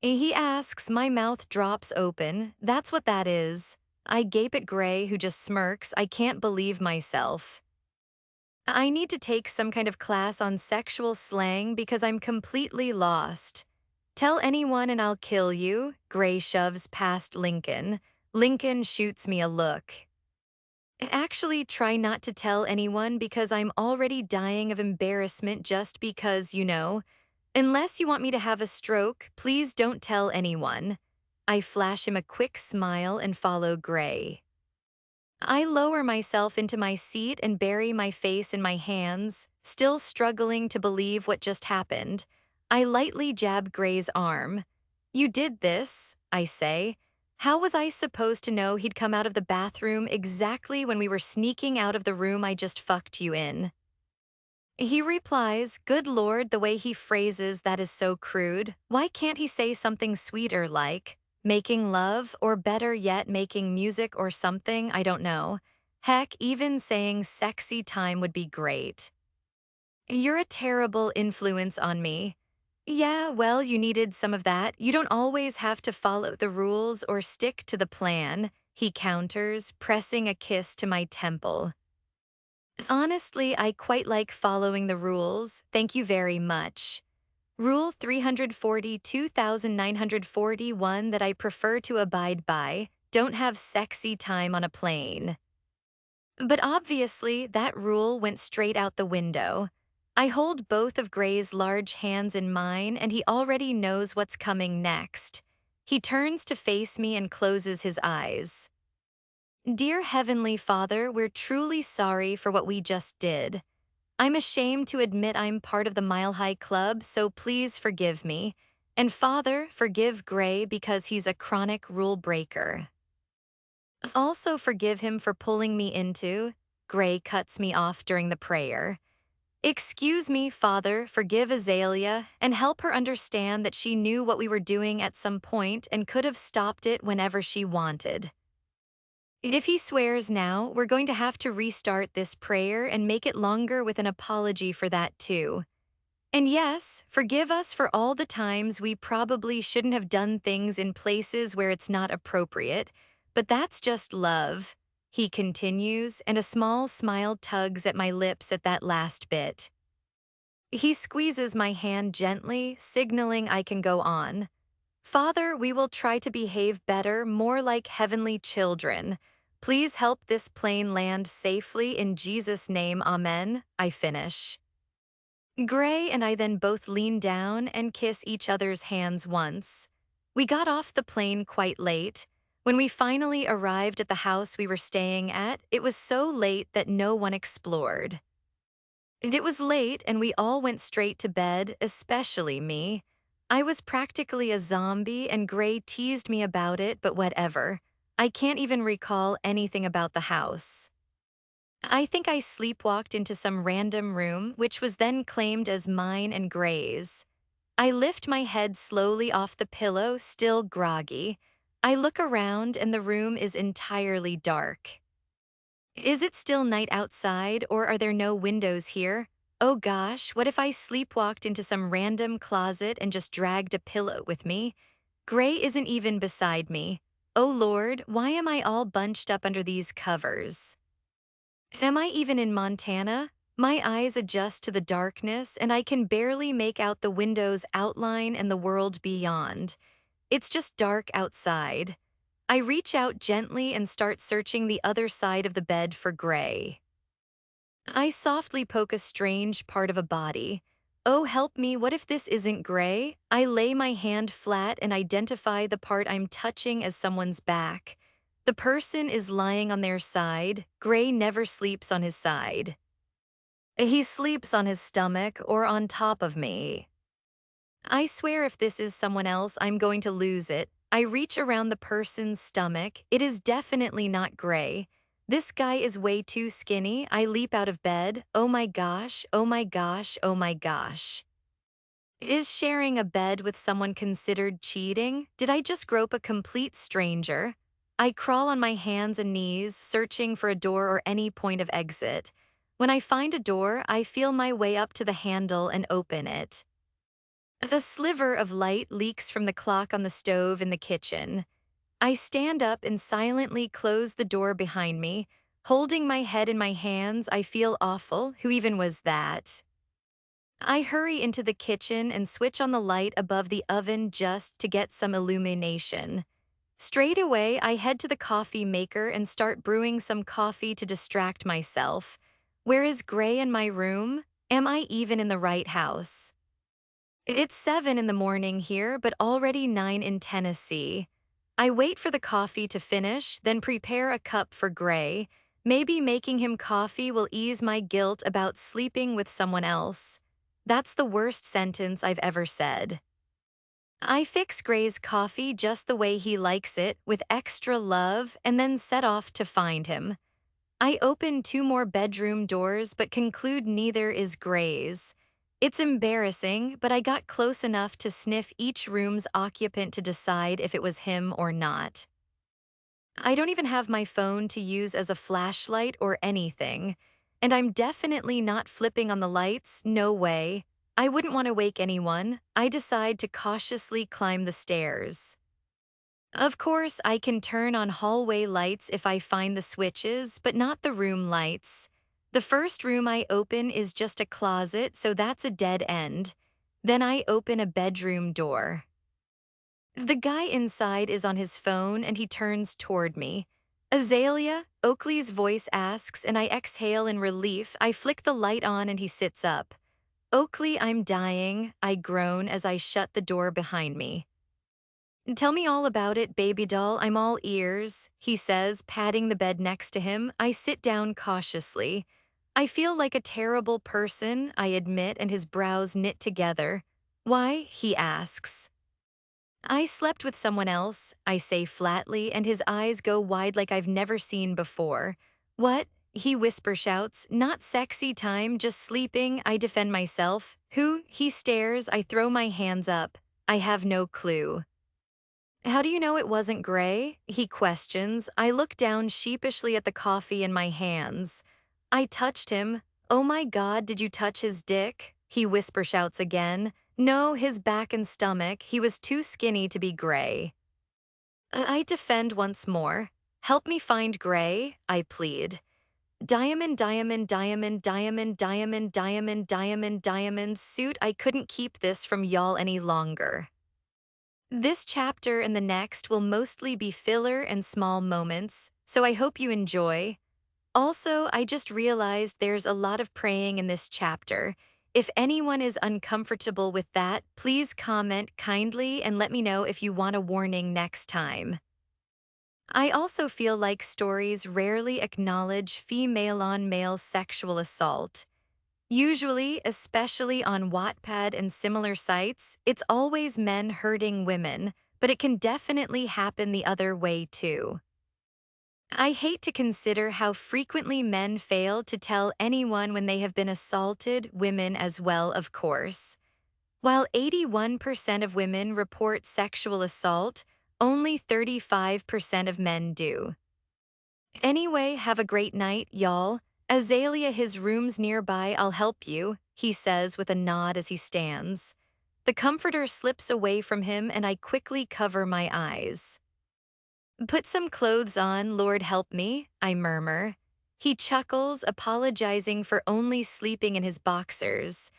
He asks, my mouth drops open. That's what that is. I gape at Gray, who just smirks. I can't believe myself. I need to take some kind of class on sexual slang because I'm completely lost. Tell anyone and I'll kill you, Gray shoves past Lincoln. Lincoln shoots me a look. Actually, try not to tell anyone because I'm already dying of embarrassment just because, you know. Unless you want me to have a stroke, please don't tell anyone. I flash him a quick smile and follow Gray. I lower myself into my seat and bury my face in my hands, still struggling to believe what just happened. I lightly jab Gray's arm. You did this, I say. How was I supposed to know he'd come out of the bathroom exactly when we were sneaking out of the room I just fucked you in? He replies, good Lord, the way he phrases that is so crude. Why can't he say something sweeter like, making love, or better yet, making music or something, I don't know. Heck, even saying sexy time would be great. You're a terrible influence on me. Yeah, well, you needed some of that. You don't always have to follow the rules or stick to the plan, he counters, pressing a kiss to my temple. Honestly, I quite like following the rules, thank you very much. Rule 342,941 that I prefer to abide by, don't have sexy time on a plane. But obviously, that rule went straight out the window. I hold both of Gray's large hands in mine, and he already knows what's coming next. He turns to face me and closes his eyes. Dear Heavenly Father, we're truly sorry for what we just did. I'm ashamed to admit I'm part of the Mile High Club, so please forgive me. And Father, forgive Gray because he's a chronic rule breaker. Also forgive him for pulling me into. Gray cuts me off during the prayer. Excuse me, Father, forgive Azalea, and help her understand that she knew what we were doing at some point and could have stopped it whenever she wanted. If he swears now, we're going to have to restart this prayer and make it longer with an apology for that too. And yes, forgive us for all the times we probably shouldn't have done things in places where it's not appropriate, but that's just love, he continues, and a small smile tugs at my lips at that last bit. He squeezes my hand gently, signaling I can go on. Father, we will try to behave better, more like heavenly children. Please help this plane land safely in Jesus' name, amen, I finish. Gray and I then both lean down and kiss each other's hands once. We got off the plane quite late. When we finally arrived at the house we were staying at, it was so late that no one explored. It was late and we all went straight to bed, especially me. I was practically a zombie and Gray teased me about it, but whatever. I can't even recall anything about the house. I think I sleepwalked into some random room, which was then claimed as mine and Gray's. I lift my head slowly off the pillow, still groggy. I look around and the room is entirely dark. Is it still night outside or are there no windows here? Oh gosh, what if I sleepwalked into some random closet and just dragged a pillow with me? Gray isn't even beside me. Oh Lord, why am I all bunched up under these covers? Am I even in Montana? My eyes adjust to the darkness and I can barely make out the window's outline and the world beyond. It's just dark outside. I reach out gently and start searching the other side of the bed for Gray. I softly poke a strange part of a body. Oh, help me, what if this isn't Gray? I lay my hand flat and identify the part I'm touching as someone's back. The person is lying on their side. Gray never sleeps on his side. He sleeps on his stomach or on top of me. I swear if this is someone else, I'm going to lose it. I reach around the person's stomach. It is definitely not Gray. This guy is way too skinny. I leap out of bed. Oh my gosh, oh my gosh, oh my gosh. Is sharing a bed with someone considered cheating? Did I just grope a complete stranger? I crawl on my hands and knees, searching for a door or any point of exit. When I find a door, I feel my way up to the handle and open it. A sliver of light leaks from the clock on the stove in the kitchen. I stand up and silently close the door behind me. Holding my head in my hands, I feel awful. Who even was that? I hurry into the kitchen and switch on the light above the oven just to get some illumination. Straight away, I head to the coffee maker and start brewing some coffee to distract myself. Where is Gray in my room? Am I even in the right house? It's 7 in the morning here, but already 9 in Tennessee. I wait for the coffee to finish, then prepare a cup for Gray. Maybe making him coffee will ease my guilt about sleeping with someone else. That's the worst sentence I've ever said. I fix Gray's coffee just the way he likes it, with extra love, and then set off to find him. I open 2 more bedroom doors but conclude neither is Gray's. It's embarrassing, but I got close enough to sniff each room's occupant to decide if it was him or not. I don't even have my phone to use as a flashlight or anything, and I'm definitely not flipping on the lights, no way. I wouldn't want to wake anyone. I decide to cautiously climb the stairs. Of course, I can turn on hallway lights if I find the switches, but not the room lights. The first room I open is just a closet, so that's a dead end. Then I open a bedroom door. The guy inside is on his phone and he turns toward me. Azalea, Oakley's voice asks, and I exhale in relief. I flick the light on and he sits up. Oakley, I'm dying, I groan as I shut the door behind me. Tell me all about it, baby doll, I'm all ears, he says, patting the bed next to him. I sit down cautiously. I feel like a terrible person, I admit, and his brows knit together. Why? He asks. I slept with someone else, I say flatly, and his eyes go wide like I've never seen before. What? He whisper shouts, not sexy time, just sleeping, I defend myself. Who? He stares, I throw my hands up. I have no clue. How do you know it wasn't Gray? He questions. I look down sheepishly at the coffee in my hands. I touched him. Oh my God, did you touch his dick? He whisper shouts again. No, his back and stomach. He was too skinny to be Gray. I defend once more. Help me find Gray, I plead. Diamond, diamond, diamond, diamond, diamond, diamond, diamond, diamond, suit, I couldn't keep this from y'all any longer. This chapter and the next will mostly be filler and small moments, so I hope you enjoy. Also, I just realized there's a lot of praying in this chapter. If anyone is uncomfortable with that, please comment kindly and let me know if you want a warning next time. I also feel like stories rarely acknowledge female on male sexual assault. Usually, especially on Wattpad and similar sites, it's always men hurting women, but it can definitely happen the other way too. I hate to consider how frequently men fail to tell anyone when they have been assaulted, women as well, of course. While 81% of women report sexual assault, only 35% of men do. Anyway, have a great night, y'all. Azalea, his room's nearby, I'll help you, he says with a nod as he stands. The comforter slips away from him and I quickly cover my eyes. Put some clothes on, Lord help me, I murmur. He chuckles, apologizing for only sleeping in his boxers.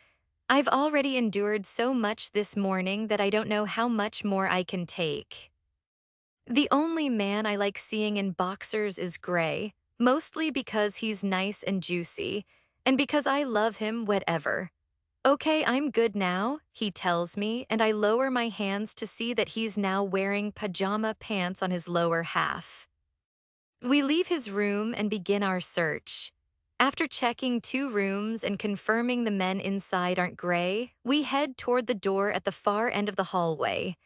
I've already endured so much this morning that I don't know how much more I can take. The only man I like seeing in boxers is Gray, mostly because he's nice and juicy, and because I love him whatever. Okay, I'm good now, he tells me, and I lower my hands to see that he's now wearing pajama pants on his lower half. We leave his room and begin our search. After checking 2 rooms and confirming the men inside aren't Gray, we head toward the door at the far end of the hallway.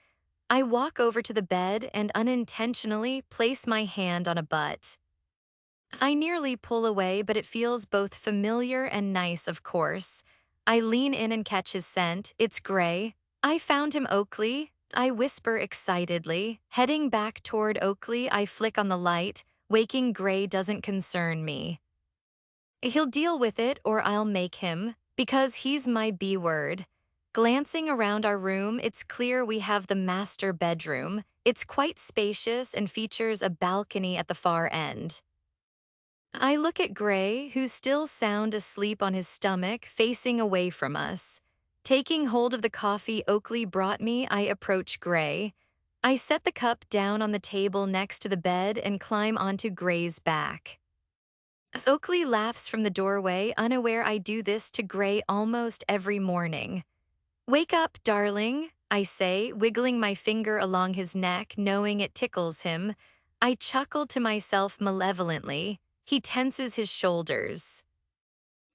I walk over to the bed and unintentionally place my hand on a butt. I nearly pull away, but it feels both familiar and nice, of course. I lean in and catch his scent. It's Gray. I found him, Oakley, I whisper excitedly. Heading back toward Oakley, I flick on the light. Waking Gray doesn't concern me. He'll deal with it or I'll make him, because he's my B word. Glancing around our room, it's clear we have the master bedroom. It's quite spacious and features a balcony at the far end. I look at Gray, who's still sound asleep on his stomach, facing away from us. Taking hold of the coffee Oakley brought me, I approach Gray. I set the cup down on the table next to the bed and climb onto Gray's back. Oakley laughs from the doorway, unaware I do this to Gray almost every morning. Wake up, darling, I say, wiggling my finger along his neck, knowing it tickles him. I chuckle to myself malevolently. He tenses his shoulders.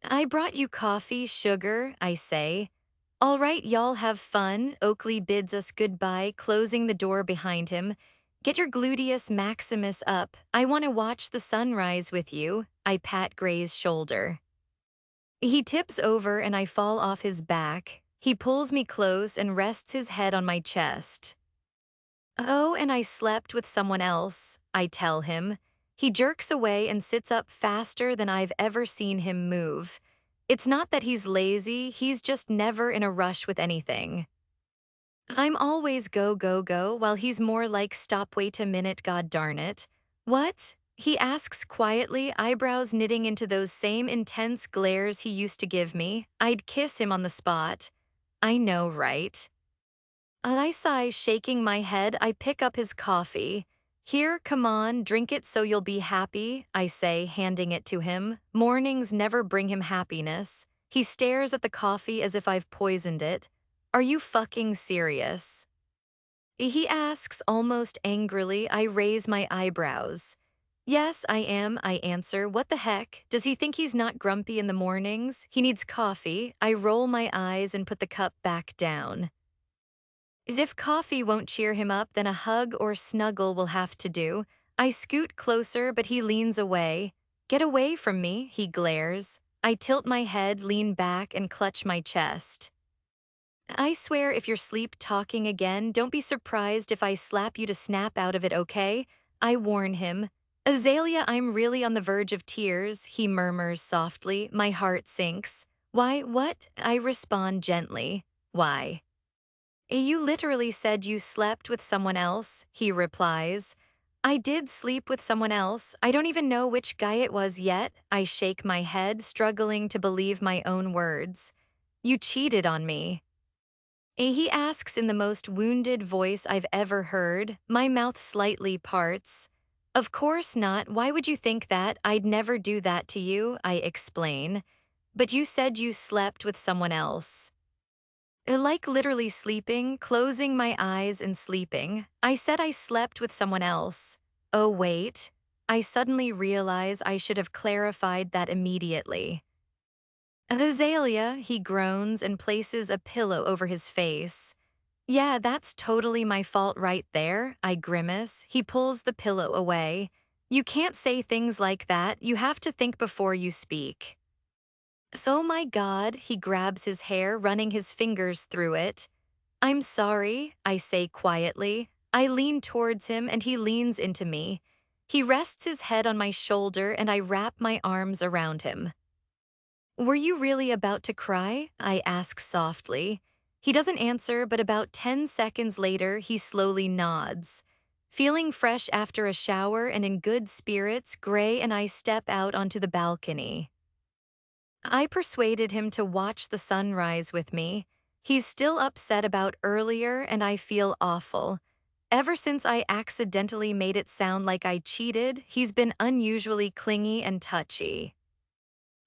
I brought you coffee, sugar, I say. All right, y'all have fun, Oakley bids us goodbye, closing the door behind him. Get your gluteus maximus up. I want to watch the sunrise with you. I pat Gray's shoulder. He tips over and I fall off his back. He pulls me close and rests his head on my chest. Oh, and I slept with someone else, I tell him. He jerks away and sits up faster than I've ever seen him move. It's not that he's lazy, he's just never in a rush with anything. I'm always go, go, go, while he's more like stop, wait a minute, god darn it. What? He asks quietly, eyebrows knitting into those same intense glares he used to give me. I'd kiss him on the spot. I know, right? I sigh, shaking my head. I pick up his coffee. Here, come on, drink it so you'll be happy, I say, handing it to him. Mornings never bring him happiness. He stares at the coffee as if I've poisoned it. Are you fucking serious? He asks almost angrily. I raise my eyebrows. Yes, I am, I answer. What the heck? Does he think he's not grumpy in the mornings? He needs coffee. I roll my eyes and put the cup back down. As if coffee won't cheer him up, then a hug or snuggle will have to do. I scoot closer, but he leans away. Get away from me, he glares. I tilt my head, lean back, and clutch my chest. I swear if you're sleep talking again, don't be surprised if I slap you to snap out of it, okay? I warn him. Azalea, I'm really on the verge of tears, he murmurs softly. My heart sinks. Why, what? I respond gently. Why? You literally said you slept with someone else, he replies. I did sleep with someone else. I don't even know which guy it was yet. I shake my head, struggling to believe my own words. You cheated on me. He asks in the most wounded voice I've ever heard. My mouth slightly parts. Of course not. Why would you think that? I'd never do that to you, I explain. But you said you slept with someone else. Like literally sleeping, closing my eyes and sleeping. I said I slept with someone else. Oh, wait. I suddenly realize I should have clarified that immediately. Azalea, he groans and places a pillow over his face. Yeah, that's totally my fault right there, I grimace. He pulls the pillow away. You can't say things like that. You have to think before you speak. So, my God, he grabs his hair, running his fingers through it. I'm sorry, I say quietly. I lean towards him and he leans into me. He rests his head on my shoulder and I wrap my arms around him. Were you really about to cry? I ask softly. He doesn't answer, but about 10 seconds later, he slowly nods. Feeling fresh after a shower and in good spirits, Gray and I step out onto the balcony. I persuaded him to watch the sunrise with me. He's still upset about earlier, and I feel awful. Ever since I accidentally made it sound like I cheated, he's been unusually clingy and touchy.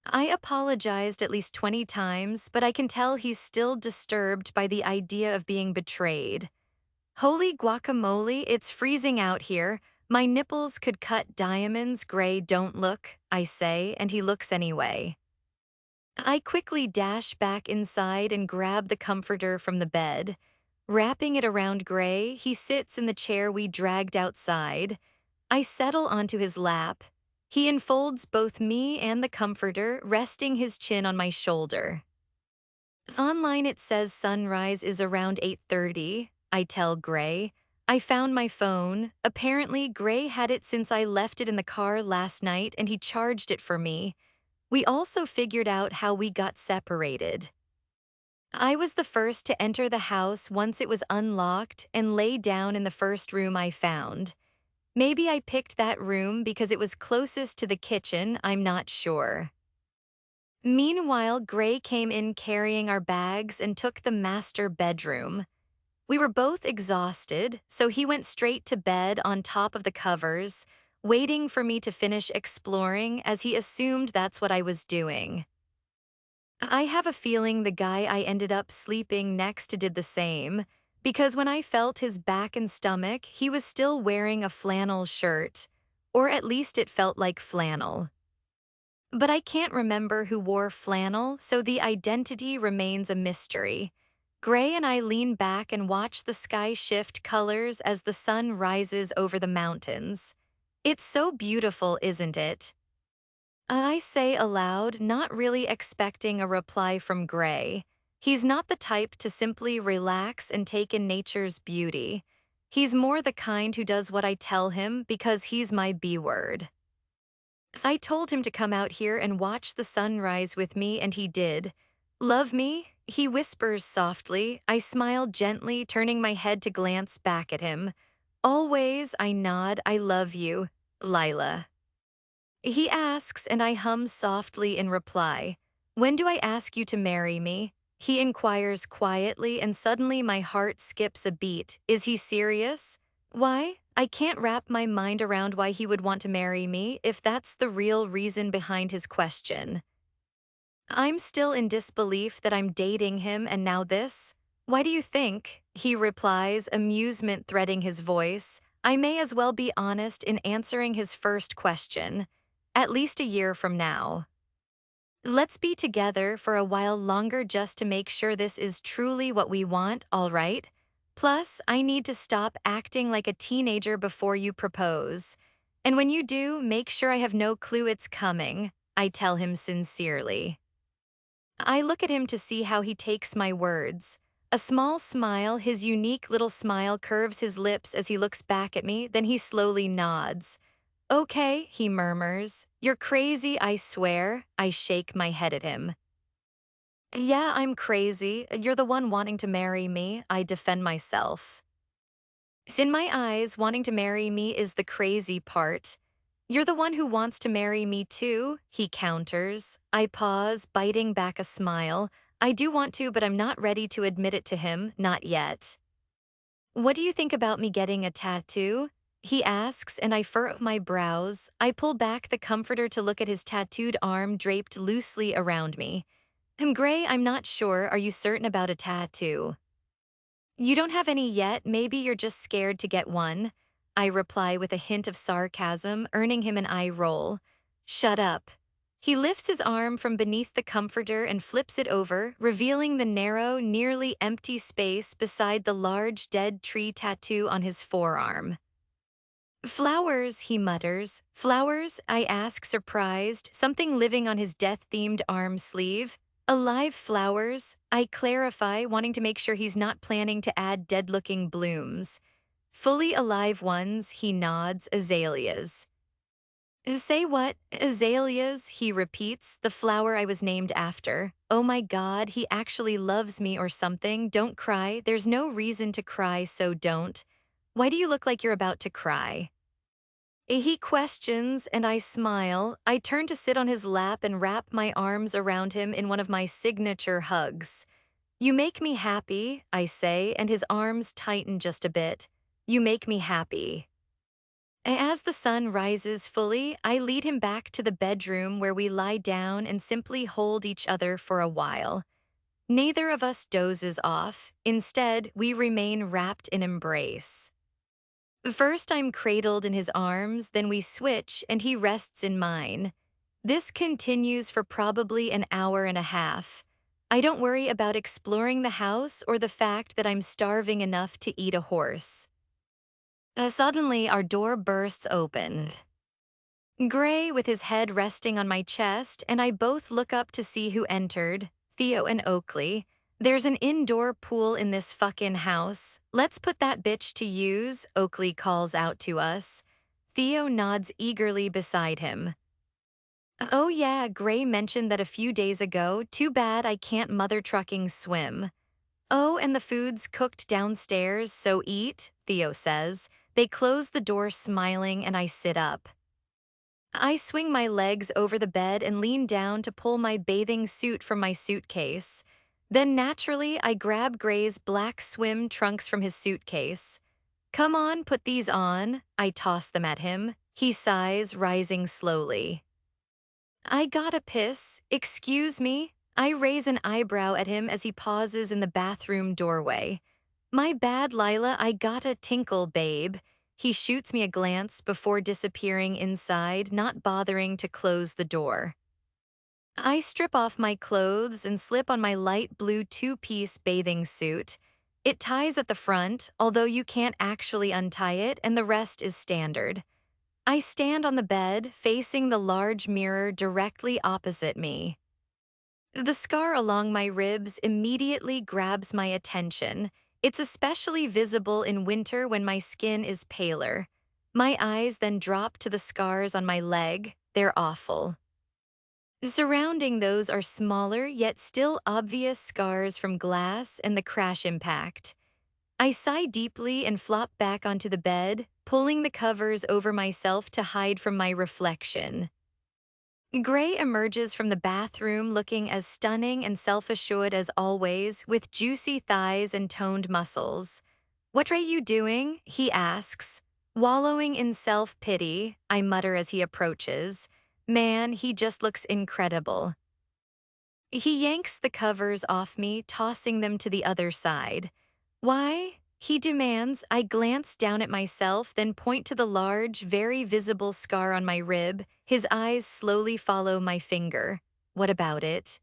I apologized at least 20 times, but I can tell he's still disturbed by the idea of being betrayed. Holy guacamole, it's freezing out here. My nipples could cut diamonds. Gray, don't look, I say, and he looks anyway. I quickly dash back inside and grab the comforter from the bed. Wrapping it around Gray, he sits in the chair we dragged outside. I settle onto his lap. He enfolds both me and the comforter, resting his chin on my shoulder. Online it says sunrise is around 8:30, I tell Gray. I found my phone. Apparently, Gray had it since I left it in the car last night and he charged it for me. We also figured out how we got separated. I was the first to enter the house once it was unlocked and lay down in the first room I found. Maybe I picked that room because it was closest to the kitchen, I'm not sure. Meanwhile, Gray came in carrying our bags and took the master bedroom. We were both exhausted, so he went straight to bed on top of the covers, waiting for me to finish exploring as he assumed that's what I was doing. I have a feeling the guy I ended up sleeping next to did the same, because when I felt his back and stomach, he was still wearing a flannel shirt, or at least it felt like flannel. But I can't remember who wore flannel, so the identity remains a mystery. Gray and I lean back and watch the sky shift colors as the sun rises over the mountains. It's so beautiful, isn't it? I say aloud, not really expecting a reply from Gray. He's not the type to simply relax and take in nature's beauty. He's more the kind who does what I tell him because he's my B word. I told him to come out here and watch the sunrise with me, and he did. Love me? He whispers softly. I smile gently, turning my head to glance back at him. Always, I nod. I love you, Lila. He asks, and I hum softly in reply. When do I ask you to marry me? He inquires quietly, and suddenly my heart skips a beat. Is he serious? Why? I can't wrap my mind around why he would want to marry me if that's the real reason behind his question. I'm still in disbelief that I'm dating him and now this. Why do you think? He replies, amusement threading his voice. I may as well be honest in answering his first question. At least a year from now. Let's be together for a while longer just to make sure this is truly what we want, all right? Plus, I need to stop acting like a teenager before you propose. And when you do, make sure I have no clue it's coming, I tell him sincerely. I look at him to see how he takes my words. A small smile, his unique little smile, curves his lips as he looks back at me, then he slowly nods. Okay, he murmurs. You're crazy, I swear. I shake my head at him. Yeah, I'm crazy. You're the one wanting to marry me. I defend myself. In my eyes, wanting to marry me is the crazy part. You're the one who wants to marry me too, he counters. I pause, biting back a smile. I do want to, but I'm not ready to admit it to him, not yet. What do you think about me getting a tattoo? He asks, and I furrow my brows. I pull back the comforter to look at his tattooed arm draped loosely around me. Gray, I'm not sure. Are you certain about a tattoo? You don't have any yet. Maybe you're just scared to get one. I reply with a hint of sarcasm, earning him an eye roll. Shut up. He lifts his arm from beneath the comforter and flips it over, revealing the narrow, nearly empty space beside the large dead tree tattoo on his forearm. Flowers, he mutters. Flowers, I ask, surprised, something living on his death-themed arm sleeve. Alive flowers, I clarify, wanting to make sure he's not planning to add dead-looking blooms. Fully alive ones, he nods, azaleas. Say what? Azaleas, he repeats, the flower I was named after. Oh my God, he actually loves me or something. Don't cry. There's no reason to cry, so don't. Why do you look like you're about to cry? He questions, and I smile. I turn to sit on his lap and wrap my arms around him in one of my signature hugs. You make me happy, I say, and his arms tighten just a bit. You make me happy. As the sun rises fully, I lead him back to the bedroom where we lie down and simply hold each other for a while. Neither of us dozes off. Instead, we remain wrapped in embrace. First, I'm cradled in his arms, then we switch and he rests in mine. This continues for probably an hour and a half. I don't worry about exploring the house or the fact that I'm starving enough to eat a horse. Suddenly, our door bursts open. Gray, with his head resting on my chest, and I both look up to see who entered, Theo and Oakley. There's an indoor pool in this fucking house. Let's put that bitch to use, Oakley calls out to us. Theo nods eagerly beside him. Oh yeah, Gray mentioned that a few days ago. Too bad I can't mother trucking swim. Oh, and the food's cooked downstairs, so eat, Theo says. They close the door smiling and I sit up. I swing my legs over the bed and lean down to pull my bathing suit from my suitcase. Then naturally, I grab Gray's black swim trunks from his suitcase. Come on, put these on. I toss them at him. He sighs, rising slowly. I gotta piss. Excuse me. I raise an eyebrow at him as he pauses in the bathroom doorway. My bad, Lila, I gotta tinkle, babe. He shoots me a glance before disappearing inside, not bothering to close the door. I strip off my clothes and slip on my light blue two-piece bathing suit. It ties at the front, although you can't actually untie it, and the rest is standard. I stand on the bed, facing the large mirror directly opposite me. The scar along my ribs immediately grabs my attention. It's especially visible in winter when my skin is paler. My eyes then drop to the scars on my leg. They're awful. Surrounding those are smaller yet still obvious scars from glass and the crash impact. I sigh deeply and flop back onto the bed, pulling the covers over myself to hide from my reflection. Gray emerges from the bathroom looking as stunning and self-assured as always, with juicy thighs and toned muscles. What are you doing? He asks. Wallowing in self-pity, I mutter as he approaches. Man, he just looks incredible. He yanks the covers off me, tossing them to the other side. Why? He demands. I glance down at myself, then point to the large, very visible scar on my rib. His eyes slowly follow my finger. What about it?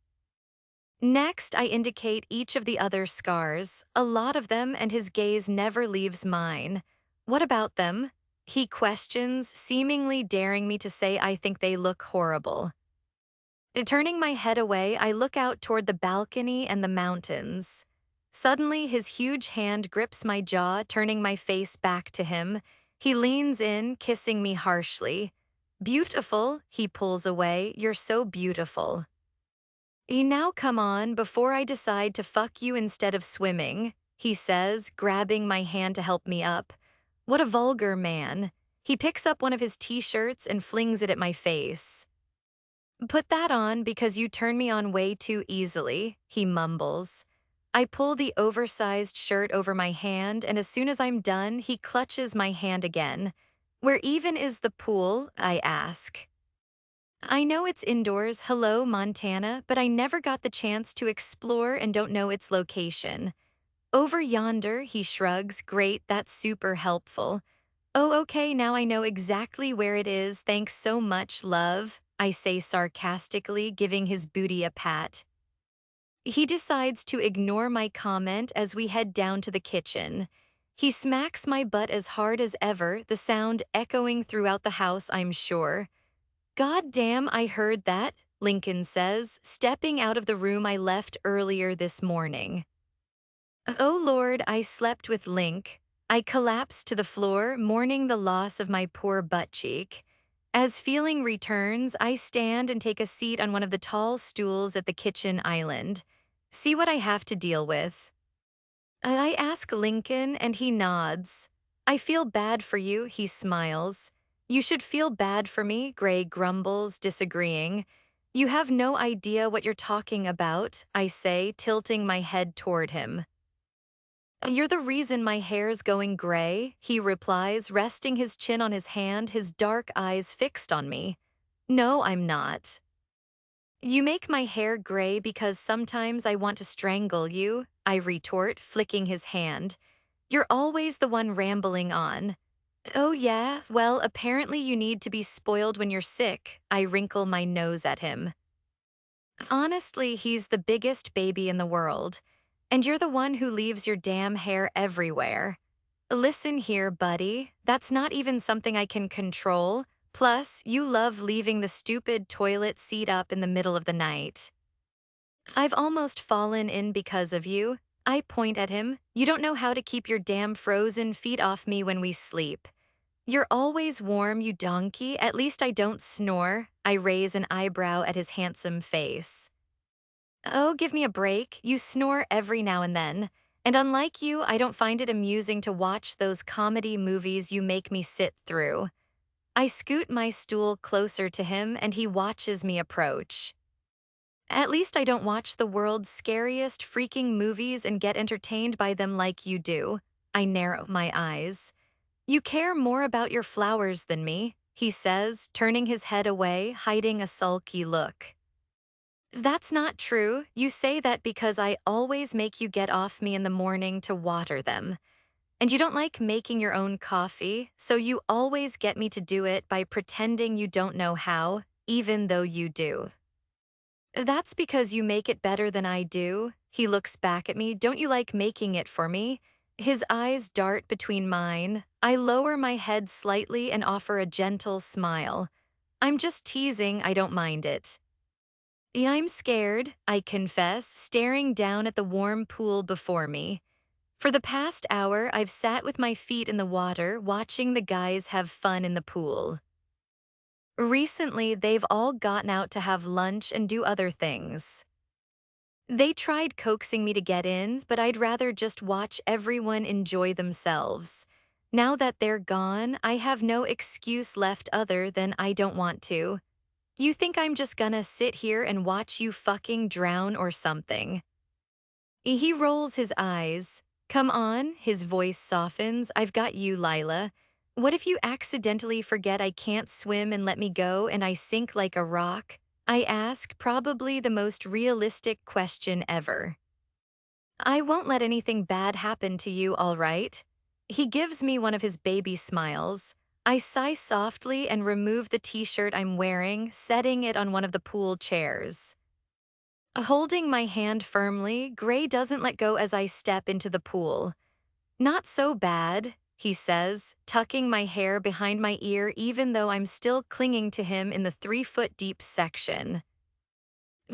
Next, I indicate each of the other scars, a lot of them, and his gaze never leaves mine. What about them? He questions, seemingly daring me to say I think they look horrible. Turning my head away, I look out toward the balcony and the mountains. Suddenly, his huge hand grips my jaw, turning my face back to him. He leans in, kissing me harshly. Beautiful, he pulls away. You're so beautiful. Now come on, before I decide to fuck you instead of swimming, he says, grabbing my hand to help me up. What a vulgar man. He picks up one of his t-shirts and flings it at my face. Put that on because you turn me on way too easily, he mumbles. I pull the oversized shirt over my hand, and as soon as I'm done, he clutches my hand again. Where even is the pool? I ask. I know it's indoors, hello, Montana, but I never got the chance to explore and don't know its location. Over yonder, he shrugs, great, that's super helpful. Oh, okay, now I know exactly where it is. Thanks so much, love, I say sarcastically, giving his booty a pat. He decides to ignore my comment as we head down to the kitchen. He smacks my butt as hard as ever, the sound echoing throughout the house, I'm sure. God damn, I heard that, Lincoln says, stepping out of the room I left earlier this morning. Oh Lord, I slept with Link. I collapsed to the floor, mourning the loss of my poor butt cheek. As feeling returns, I stand and take a seat on one of the tall stools at the kitchen island. See what I have to deal with. I ask Lincoln, and he nods. I feel bad for you, he smiles. You should feel bad for me, Gray grumbles, disagreeing. You have no idea what you're talking about, I say, tilting my head toward him. You're the reason my hair's going gray, he replies, resting his chin on his hand, his dark eyes fixed on me. No, I'm not. You make my hair gray because sometimes I want to strangle you, I retort, flicking his hand. You're always the one rambling on. Oh yeah, well, apparently you need to be spoiled when you're sick, I wrinkle my nose at him. Honestly, he's the biggest baby in the world. And you're the one who leaves your damn hair everywhere. Listen here, buddy, that's not even something I can control. Plus, you love leaving the stupid toilet seat up in the middle of the night. I've almost fallen in because of you. I point at him. You don't know how to keep your damn frozen feet off me when we sleep. You're always warm, you donkey. At least I don't snore. I raise an eyebrow at his handsome face. Oh, give me a break. You snore every now and then. And unlike you, I don't find it amusing to watch those comedy movies you make me sit through. I scoot my stool closer to him and he watches me approach. At least I don't watch the world's scariest freaking movies and get entertained by them like you do. I narrow my eyes. You care more about your flowers than me, he says, turning his head away, hiding a sulky look. That's not true. You say that because I always make you get off me in the morning to water them. And you don't like making your own coffee, so you always get me to do it by pretending you don't know how, even though you do. That's because you make it better than I do. He looks back at me. Don't you like making it for me? His eyes dart between mine. I lower my head slightly and offer a gentle smile. I'm just teasing, I don't mind it. Yeah, I'm scared, I confess, staring down at the warm pool before me. For the past hour, I've sat with my feet in the water, watching the guys have fun in the pool. Recently, they've all gotten out to have lunch and do other things. They tried coaxing me to get in, but I'd rather just watch everyone enjoy themselves. Now that they're gone, I have no excuse left other than I don't want to. You think I'm just gonna sit here and watch you fucking drown or something? He rolls his eyes. Come on, his voice softens. I've got you, Lila. What if you accidentally forget I can't swim and let me go and I sink like a rock? I ask, probably the most realistic question ever. I won't let anything bad happen to you, all right? He gives me one of his baby smiles. I sigh softly and remove the t-shirt I'm wearing, setting it on one of the pool chairs. Holding my hand firmly, Gray doesn't let go as I step into the pool. Not so bad, he says, tucking my hair behind my ear even though I'm still clinging to him in the 3-foot deep section.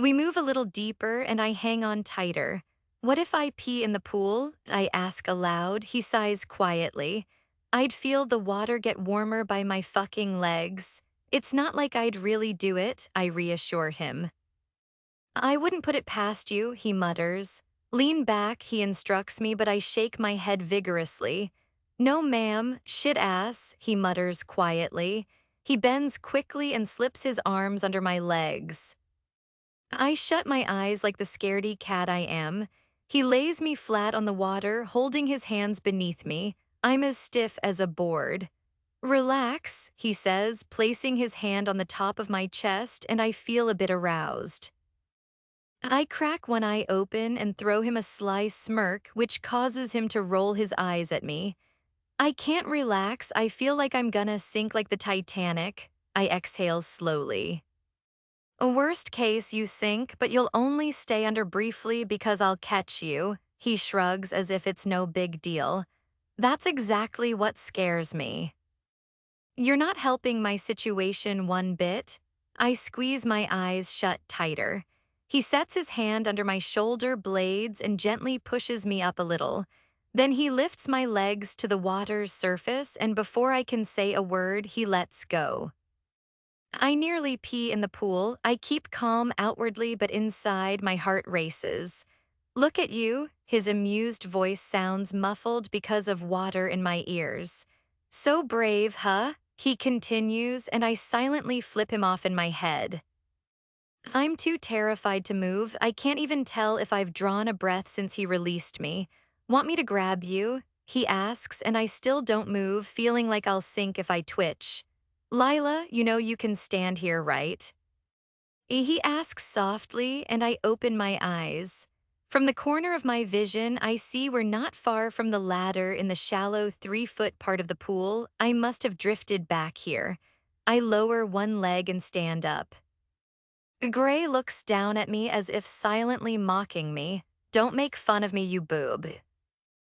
We move a little deeper and I hang on tighter. What if I pee in the pool? I ask aloud. He sighs quietly. I'd feel the water get warmer by my fucking legs. It's not like I'd really do it, I reassure him. I wouldn't put it past you, he mutters. Lean back, he instructs me, but I shake my head vigorously. No, ma'am, shit ass, he mutters quietly. He bends quickly and slips his arms under my legs. I shut my eyes like the scaredy cat I am. He lays me flat on the water, holding his hands beneath me. I'm as stiff as a board. Relax, he says, placing his hand on the top of my chest, and I feel a bit aroused. I crack one eye open and throw him a sly smirk, which causes him to roll his eyes at me. I can't relax. I feel like I'm gonna sink like the Titanic. I exhale slowly. A worst case, you sink, but you'll only stay under briefly because I'll catch you. He shrugs as if it's no big deal. That's exactly what scares me. You're not helping my situation one bit. I squeeze my eyes shut tighter. He sets his hand under my shoulder blades and gently pushes me up a little. Then he lifts my legs to the water's surface, and before I can say a word, he lets go. I nearly pee in the pool. I keep calm outwardly, but inside my heart races. Look at you. His amused voice sounds muffled because of water in my ears. So brave, huh? He continues, and I silently flip him off in my head. I'm too terrified to move. I can't even tell if I've drawn a breath since he released me. Want me to grab you? He asks, and I still don't move, feeling like I'll sink if I twitch. Lila, you know you can stand here, right? He asks softly, and I open my eyes. From the corner of my vision, I see we're not far from the ladder in the shallow 3-foot part of the pool. I must have drifted back here. I lower one leg and stand up. Gray looks down at me as if silently mocking me. Don't make fun of me, you boob.